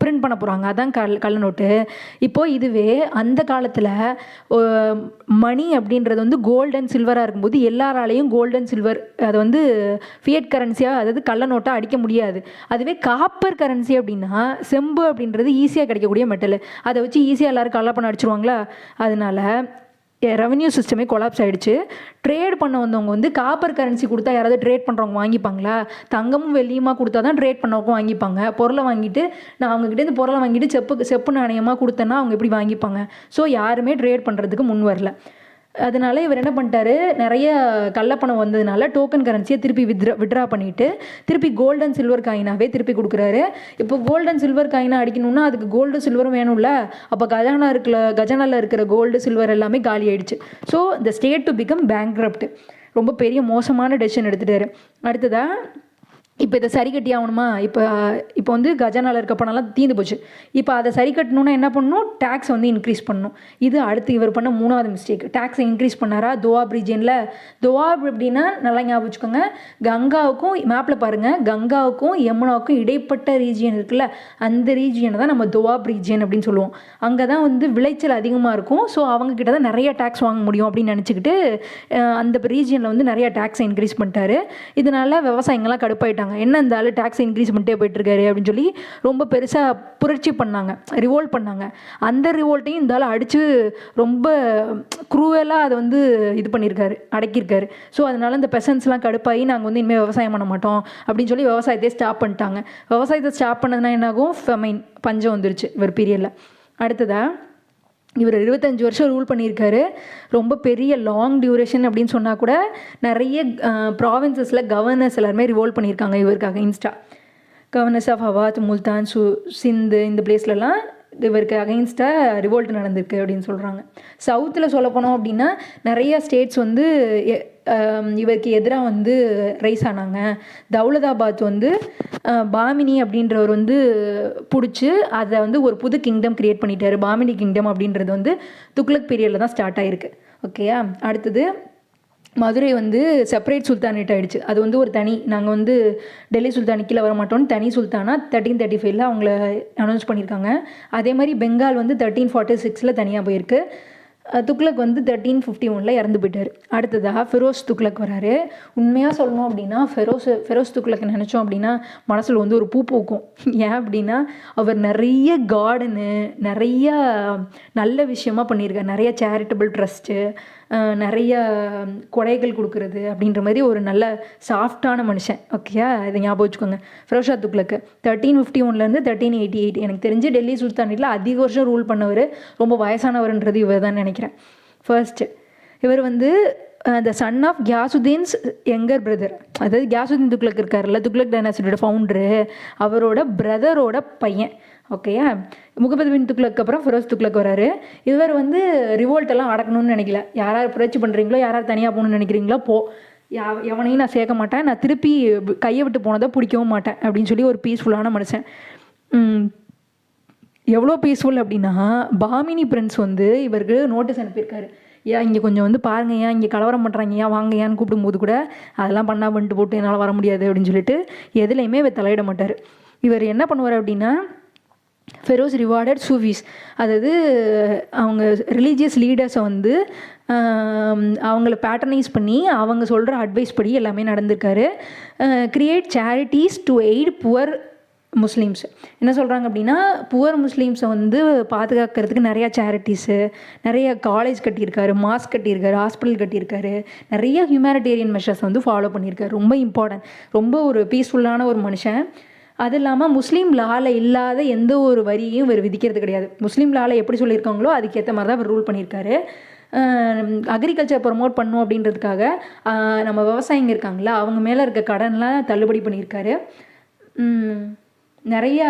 பிரிண்ட் பண்ண போகிறாங்க, அதான் கள்ள நோட்டு. இப்போது இதுவே அந்த காலத்தில் மணி அப்படின்றது வந்து கோல்டு அண்ட் சில்வராக இருக்கும்போது எல்லாராலையும் கோல்டு அண்ட் சில்வர் அதை வந்து ஃபியட் கரன்சியாக, அதாவது கள்ள நோட்டாக அடிக்க முடியாது. அதுவே காப்பர் கரன்சி அப்படின்னா செம்பு அப்படின்றது ஈஸியாக கிடைக்கக்கூடிய மெட்டல், அதை வச்சு ஈஸியாக எல்லோரும் கள்ள பணம் அடிச்சிருவாங்களா. அதனால் ரெவன்யூ சிஸ்டமே கொலாப்ஸ் ஆகிடுச்சு. ட்ரேட் பண்ண வந்தவங்க வந்து காப்பர் கரன்சி கொடுத்தா யாராவது ட்ரேட் பண்ணுறவங்க வாங்கிப்பாங்களா? தங்கமும் வெள்ளியுமா கொடுத்தா தான் ட்ரேட் பண்ணவங்க வாங்கிப்பாங்க. பொருளை வாங்கிட்டு நான் அவங்ககிட்டேருந்து பொருளை வாங்கிட்டு செப்பு நாணயமாக கொடுத்தேன்னா அவங்க எப்படி வாங்கிப்பாங்க? ஸோ யாருமே ட்ரேட் பண்ணுறதுக்கு முன் வரல. அதனால இவர் என்ன பண்ணிட்டாரு, நிறைய கள்ளப்பணம் வந்ததுனால டோக்கன் கரன்சியை திருப்பி வித்ரா பண்ணிவிட்டு திருப்பி கோல்டு அண்ட் சில்வர் காயினாகவே திருப்பி கொடுக்குறாரு. இப்போ கோல்டு அண்ட் சில்வர் காயினாக அடிக்கணும்னா அதுக்கு கோல்டு சில்வரும் வேணும்ல. அப்போ கஜானாவில் இருக்கிற கோல்டு சில்வர் எல்லாமே காலி ஆயிடுச்சு. So the state to become bankrupt. ரொம்ப பெரிய மோசமான டெசிஷன் எடுத்துட்டாரு. அடுத்ததாக இப்போ இதை சரி கட்டி ஆகணுமா, இப்போ வந்து கஜானாவில் இருக்க பணம்லாம் தீர்ந்து போச்சு. இப்போ அதை சரி கட்டணுன்னா என்ன பண்ணணும், டேக்ஸ் வந்து இன்க்ரீஸ் பண்ணணும். இது அடுத்து இவர் பண்ண மூணாவது மிஸ்டேக். டேக்ஸை இன்க்ரீஸ் பண்ணாரா தோவாப் ரீஜியனில். தோவாப் எப்படின்னா நல்லா ஞாபகம் வச்சுக்கோங்க, கங்காவுக்கும் மேப்பில் பாருங்கள், கங்காவுக்கும் யமுனாவுக்கும் இடைப்பட்ட ரீஜியன் இருக்குல்ல, அந்த ரீஜியனை தான் நம்ம தோவாப் ரீஜியன் அப்படின்னு சொல்லுவோம். அங்கே தான் வந்து விளைச்சல் அதிகமாக இருக்கும். ஸோ அவங்கக்கிட்ட தான் நிறைய டேக்ஸ் வாங்க முடியும் அப்படின்னு நினச்சிக்கிட்டு அந்த ரீஜியனில் வந்து நிறைய டேக்ஸை இன்க்ரீஸ் பண்ணிட்டாரு. இதனால் விவசாயிங்கள்லாம் கடுப்பாயிட்டாங்க, என்ன இந்த ஆள் டேக்ஸ் இன்க்ரீஸ் பண்ணிட்டே போயிட்டுருக்காரு அப்படின்னு சொல்லி ரொம்ப பெருசாக புரட்சி பண்ணாங்க, ரிவோல்ட் பண்ணாங்க. அந்த ரிவோல்ட்டையும் இந்த ஆள் அடித்து ரொம்ப குரூவலாக அதை வந்து இது பண்ணியிருக்காரு, அடக்கியிருக்காரு. ஸோ அதனால இந்த பெசன்ஸ்லாம் கடுப்பாகி நாங்கள் வந்து இனிமேல் விவசாயம் பண்ண மாட்டோம் அப்படின்னு சொல்லி விவசாயத்தையே ஸ்டாப் பண்ணிட்டாங்க. விவசாயத்தை ஸ்டாப் பண்ணதுனா என்னாகும், ஃபெமைன், பஞ்சம் வந்துருச்சு இவர் பீரியடில். அடுத்ததாக இவர் 25 வருஷம் ரூல் பண்ணியிருக்காரு. ரொம்ப பெரிய லாங் டியூரேஷன் அப்படின்னு சொன்னால் கூட நிறைய ப்ராவின்சஸில் கவர்னர்ஸ் எல்லாருமே ரிவோல்ட் பண்ணியிருக்காங்க இவருக்காக. கவர்னர்ஸ் ஆஃப் ஹவாத், முல்தான், சிந்து, இந்த பிளேஸ்லலாம் இவருக்கு அகைன்ஸ்டாக ரிவோல்ட் நடந்திருக்கு அப்படின்னு சொல்கிறாங்க. சவுத்தில் சொல்ல போனோம் அப்படின்னா நிறைய ஸ்டேட்ஸ் வந்து இவருக்கு எதிராக வந்து ரைஸ் ஆனாங்க. தௌலதாபாத் வந்து பாமினி அப்படின்றவர் வந்து பிடிச்சி அதை வந்து ஒரு புது கிங்டம் க்ரியேட் பண்ணிட்டாரு. பாமினி கிங்டம் அப்படின்றது வந்து துக்ளக் பீரியடில் தான் ஸ்டார்ட் ஆகிருக்கு. ஓகேயா. அடுத்தது மதுரை வந்து செப்பரேட் சுல்தானேட் ஆகிடுச்சு. அது வந்து ஒரு தனி, நாங்கள் வந்து டெல்லி சுல்தானுக்கு கீழே வர மாட்டோம்னு தனி சுல்தானா 1335 அவங்கள அனௌன்ஸ் பண்ணியிருக்காங்க. அதே மாதிரி பெங்கால் வந்து 1346 தனியாக போயிருக்கு. துக்ளக் வந்து 1351 இறந்து போயிட்டார். அடுத்ததாக ஃபெரோஸ் துக்ளக் வராரு. உண்மையாக சொல்லணும் அப்படின்னா ஃபெரோஸ் துக்ளக் நினச்சோம் அப்படின்னா மனசில் வந்து ஒரு பூ பூக்கும். ஏன் அப்படின்னா அவர் நிறைய கார்டனு, நிறையா நல்ல விஷயமா பண்ணியிருக்காரு, நிறைய சேரிட்டபிள் ட்ரஸ்ட்டு, நிறைய கொடைகள் கொடுக்குறது அப்படின்ற மாதிரி ஒரு நல்ல சாஃப்டான மனுஷன். ஓகேயா, இதை ஞாபகம் வச்சுக்கோங்க. ஃபெரோஸ் ஷா துக்ளக் 1351 1388 எனக்கு தெரிஞ்சு டெல்லி சுல்தானேட்டில் அதிக வருஷம் ரூல் பண்ணவர், ரொம்ப வயசானவர்ன்றது இவர் தான் நினைக்கிறேன். ஃபர்ஸ்ட்டு இவர் வந்து த சன் ஆஃப் கியாசுதீன்ஸ் யங்கர் பிரதர், அதாவது கியாசுதீன் துக்ளக் இருக்கார்ல, துக்ளக் டைனாசிட்டியோட ஃபவுண்டரு, அவரோட பிரதரோட பையன். ஓகேயா, முகமது பின் துக்ளக் அப்புறம் ஃபெரோஸ் துக்ளக் வராரு. இவர் வந்து ரிவோல்ட்டெல்லாம் அடக்கணும்னு நினைக்கல. யாராவது புரட்சி பண்ணுறீங்களோ, யாராவது தனியாக போகணுன்னு நினைக்கிறீங்களோ போ, எவனையும் நான் சேர்க்க மாட்டேன், நான் திருப்பி கையை விட்டு போனதை பிடிக்கவும் மாட்டேன் அப்படின்னு சொல்லி ஒரு பீஸ்ஃபுல்லான மனுஷன். எவ்வளோ பீஸ்ஃபுல் அப்படின்னா, பாமினி பிரின்ஸ் வந்து இவருக்கு நோட்டீஸ் அனுப்பியிருக்காரு. ஏன் இங்கே கொஞ்சம் வந்து பாருங்க, ஏன் இங்கே கலவரம் பண்ணுறாங்க, ஏன் வாங்க ஏன்னு கூப்பிடும்போது கூட அதெல்லாம் பண்ணா பண்ணிட்டு போட்டு என்னால் வர முடியாது அப்படின்னு சொல்லிட்டு எதுலேயுமே இவர் தலையிட மாட்டார். இவர் என்ன பண்ணுவார் அப்படின்னா, ஃபெரோஸ் ரிவார்டட் சூஃபீஸ், அதாவது அவங்க ரிலீஜியஸ் லீடர்ஸை வந்து அவங்கள பேட்டர்னைஸ் பண்ணி அவங்க சொல்கிற அட்வைஸ் படி எல்லாமே நடந்திருக்காரு. Create charities to aid poor Muslims. என்ன சொல்கிறாங்க அப்படின்னா, புவர் முஸ்லீம்ஸை வந்து பாதுகாக்கிறதுக்கு நிறையா சேரிட்டிஸு, நிறைய காலேஜ் கட்டியிருக்காரு, மாஸ்க் கட்டியிருக்காரு, ஹாஸ்பிட்டல் கட்டியிருக்காரு, நிறைய ஹியூமனிடேரியன் மெஷர்ஸ் வந்து ஃபாலோ பண்ணியிருக்காரு. ரொம்ப இம்பார்ட்டன்ட், ரொம்ப ஒரு பீஸ்ஃபுல்லான ஒரு மனுஷன். அது இல்லாமல் முஸ்லீம் லாவில் இல்லாத எந்த ஒரு வரியையும் இவர் விதிக்கிறது கிடையாது. முஸ்லீம் லாவில் எப்படி சொல்லியிருக்காங்களோ அதுக்கேற்ற மாதிரி தான் இவர் ரூல் பண்ணியிருக்காரு. அக்ரிகல்ச்சர் ப்ரொமோட் பண்ணும் அப்படின்றதுக்காக நம்ம விவசாயிங்க இருக்காங்களா, அவங்க மேலே இருக்க கடன்லாம் தள்ளுபடி பண்ணியிருக்காரு. நிறைய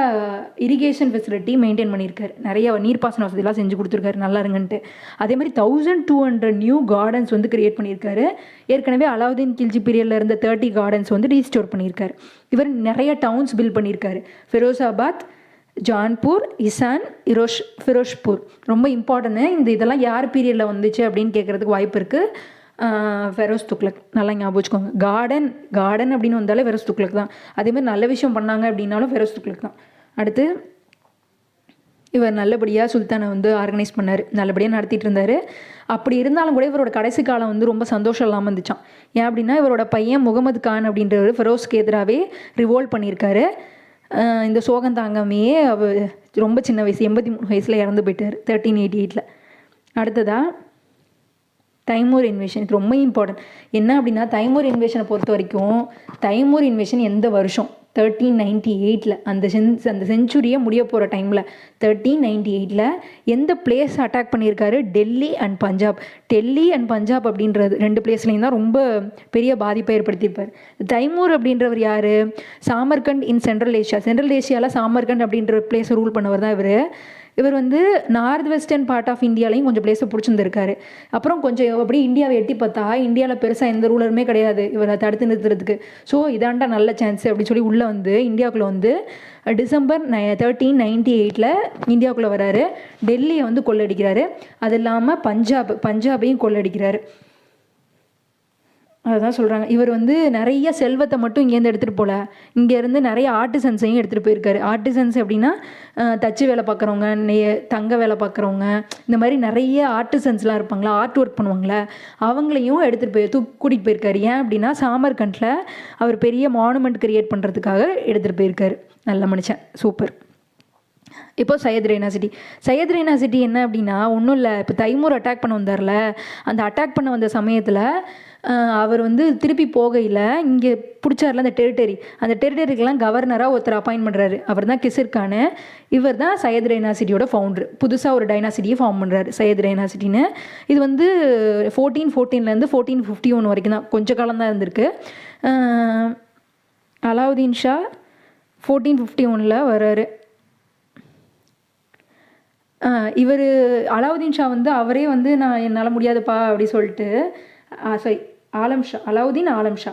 இரிகேஷன் ஃபெசிலிட்டி மெயின்டைன் பண்ணியிருக்காரு, நிறைய நீர்ப்பாசன வசதியெலாம் செஞ்சு கொடுத்துருக்காரு, நல்லா இருங்கன்ட்டு. அதே மாதிரி 1200 நியூ கார்டன்ஸ் வந்து கிரியேட் பண்ணியிருக்காரு. ஏற்கனவே அலாவுதீன் கில்ஜி பீரியடில் இருந்த 30 கார்டன்ஸ் வந்து ரீஸ்டோர் பண்ணியிருக்காரு. இவர் நிறைய டவுன்ஸ் பில்ட் பண்ணியிருக்காரு. ஃபெரோஸாபாத், ஜான்பூர், இசான், ஃபிரோஷ்பூர் ரொம்ப இம்பார்ட்டன்ட். இதெல்லாம் யார் பீரியடில் வந்துச்சு அப்படின்னு கேட்குறதுக்கு வாய்ப்பு இருக்குது. ஃபெரோஸ் துக்ளக் நல்லா ஞாபகம் வச்சுக்கோங்க. கார்டன் அப்படின்னு வந்தாலே ஃபெரோஸ் துக்ளக் தான். அதேமாதிரி நல்ல விஷயம் பண்ணாங்க அப்படின்னாலும் ஃபெரோஸ் துக்ளக் தான். அடுத்து இவர் நல்லபடியாக சுல்தானை வந்து ஆர்கனைஸ் பண்ணார், நல்லபடியாக நடத்திட்டு இருந்தார். அப்படி இருந்தாலும் கூட இவரோட கடைசி காலம் வந்து ரொம்ப சந்தோஷம் இல்லாமல் இருந்துச்சான். ஏன் அப்படின்னா, இவரோட பையன் முகமது கான் அப்படின்றவர் ஃபெரோஸ்க்கு எதிராகவே ரிவோல்ட் பண்ணியிருக்காரு. இந்த சோகம் தாங்காமையே அவர் ரொம்ப சின்ன வயசு 83 வயசில் இறந்து போயிட்டார் 1388. அடுத்ததாக தைமூர் இன்வேஷன். இது ரொம்ப இம்பார்ட்டன்ட். என்ன அப்படின்னா, தைமூர் இன்வேஷனை பொறுத்த வரைக்கும், தைமூர் இன்வேஷன் எந்த வருஷம் 1398 அந்த செஞ்சுரியை முடிய போகிற டைமில் 1398 எந்த பிளேஸ் அட்டாக் பண்ணியிருக்காரு? டெல்லி அண்ட் பஞ்சாப். டெல்லி அண்ட் பஞ்சாப் அப்படின்றது 2 பிளேஸ்லையும் தான் ரொம்ப பெரிய பாதிப்பை ஏற்படுத்தியிருப்பார். தைமூர் அப்படின்றவர் யார்? சாமர்கண்ட் இன் சென்ட்ரல் ஏஷியாவில் சாமர்கண்ட் அப்படின்ற பிளேஸை ரூல் பண்ணவர் தான் இவர் வந்து நார்த் வெஸ்டர்ன் பார்ட் ஆஃப் இந்தியாலையும் கொஞ்சம் பிளேஸை பிடிச்சிருந்துருக்காரு. அப்புறம் கொஞ்சம் அப்படி இந்தியாவை எட்டி பார்த்தா இந்தியாவில் பெருசாக எந்த ரூலருமே கிடையாது இவரை தடுத்து நிறுத்துறதுக்கு. ஸோ இதாண்டா நல்ல சான்ஸ் அப்படின்னு சொல்லி உள்ளே வந்து இந்தியாவுக்குள்ளே வந்து டிசம்பர் 1398 இந்தியாவுக்குள்ளே வராரு. டெல்லியை வந்து கொள்ளடிக்கிறாரு. அது இல்லாமல் பஞ்சாபையும் கொள்ளடிக்கிறாரு. அதுதான் சொல்கிறாங்க. இவர் வந்து நிறைய செல்வத்தை மட்டும் இங்கேருந்து எடுத்துகிட்டு போகல, இங்கேருந்து நிறைய ஆர்டிசன்ஸையும் எடுத்துகிட்டு போயிருக்காரு. ஆர்டிசன்ஸ் அப்படின்னா தச்சு வேலை பார்க்குறவங்க, தங்க வேலை பார்க்குறவங்க, இந்த மாதிரி நிறைய ஆர்டிசன்ஸ்லாம் இருப்பாங்களா, ஆர்ட் ஒர்க் பண்ணுவாங்களே, அவங்களையும் எடுத்துகிட்டு போய் கூட்டிகிட்டு போயிருக்காரு. ஏன் அப்படின்னா, சாமர்கண்டில் அவர் பெரிய மானுமெண்ட் கிரியேட் பண்ணுறதுக்காக எடுத்துகிட்டு போயிருக்காரு. நல்ல மனுஷன், சூப்பர். இப்போ சையத் ரெய்னா சிட்டி என்ன அப்படின்னா, ஒன்றும் இல்லை. இப்போ தைமூர் அட்டாக் பண்ண வந்தார்ல, அந்த அட்டாக் பண்ண வந்த சமயத்தில் அவர் வந்து திருப்பி போகையில் இங்கே பிடிச்சார்ல அந்த டெரிட்டரிக்கெல்லாம் கவர்னராக ஒருத்தர் அப்பாயின்ட் பண்ணுறாரு. அவர் தான் கிசிர் கான். இவர் தான் சையத் ரெய்னா சிட்டியோட ஃபவுண்டர். புதுசாக ஒரு டைனாசிட்டியை ஃபார்ம் பண்ணுறாரு, சையத் ரெய்னா சிட்டின்னு. இது வந்து 1414 1451 வரைக்கும் தான், கொஞ்ச காலம் தான் இருந்திருக்கு. அலாவுதீன் ஷா 1451 வர்றாரு. இவர் அலாவுதீன் ஷா வந்து அவரே வந்து நான் என்னால் முடியாதுப்பா அப்படி சொல்லிட்டு அலாவுதீன் ஆலம் ஷா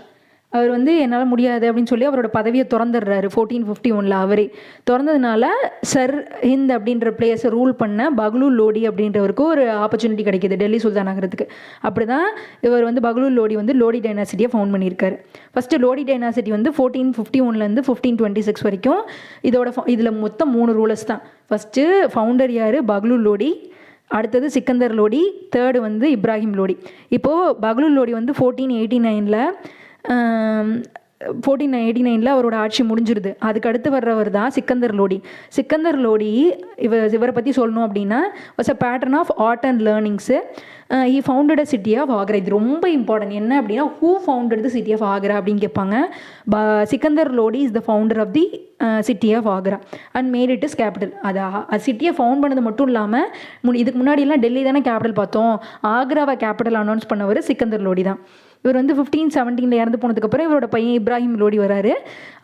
அவர் வந்து என்னால் முடியாது அப்படின்னு சொல்லி அவரோட பதவியை திறந்துடுறாரு 1451. அவரே திறந்ததுனால சர் ஹிந்த் அப்படின்ற பிளேஸை ரூல் பண்ண பக்லூல் லோடி அப்படின்றவருக்கு ஒரு ஆப்பர்ச்சுனிட்டி கிடைக்கிது டெல்லி சுல்தான் ஆகிறதுக்கு. அப்படி தான் இவர் வந்து பக்லூல் லோடி வந்து லோடி டைனாசிட்டியை ஃபவுண்ட் பண்ணியிருக்காரு. ஃபஸ்ட்டு லோடி டைனாசிட்டி வந்து 1451 1526 வரைக்கும். இதில் மொத்தம் 3 ரூலர்ஸ் தான். ஃபஸ்ட்டு ஃபவுண்டர் யார்? பக்லூல் லோடி. அடுத்தது சிக்கந்தர் லோடி. தேர்டு வந்து இப்ராஹிம் லோடி. இப்போது பக்லூல் லோடி வந்து 1489 1489 அவரோட ஆட்சி முடிஞ்சிருது. அதுக்கு அடுத்து வர்றவர் தான் சிக்கந்தர் லோடி. சிக்கந்தர் லோடி இவரை பற்றி சொல்லணும் அப்படின்னா was a patron of art and learnings. He founded a city of Agra. இது ரொம்ப இம்பார்ட்டன்ட். என்ன அப்படின்னா who founded the city of Agra அப்படின்னு கேட்பாங்க. Sikandar Lodi is the founder of the city of Agra and made it is capital. அது சிட்டியை ஃபவுண்ட் பண்ணது மட்டும் இல்லாமல் இதுக்கு முன்னாடியெல்லாம் டெல்லி தானே கேபிட்டல் பார்த்தோம், ஆக்ராவை கேபிட்டல் அனௌன்ஸ் பண்ணவர் சிக்கந்தர் லோடி தான். இவர் வந்து 1517 இறந்து போனதுக்கப்புறம் இவரோட பையன் இப்ராஹிம் லோடி வராரு.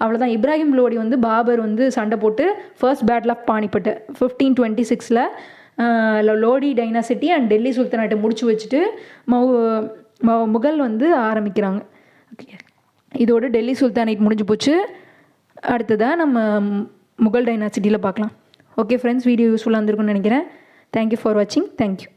அவ்வளோதான். இப்ராஹிம் லோடி வந்து பாபர் வந்து சண்டை போட்டு first battle of Panipat 1526 Lodi dynasty and Delhi சுல்தானேட்டை முடிச்சு வச்சுட்டு முகல் வந்து ஆரம்பிக்கிறாங்க. இதோட டெல்லி சுல்தானேட் முடிஞ்சு போச்சு. அடுத்ததாக நம்ம முகல் டைனாசிட்டியில் பார்க்கலாம். ஓகே ஃப்ரெண்ட்ஸ், வீடியோ யூஸ்ஃபுல்லாக இருந்திருக்குன்னு நினைக்கிறேன். தேங்க்யூ ஃபார் வாட்சிங். தேங்க்யூ.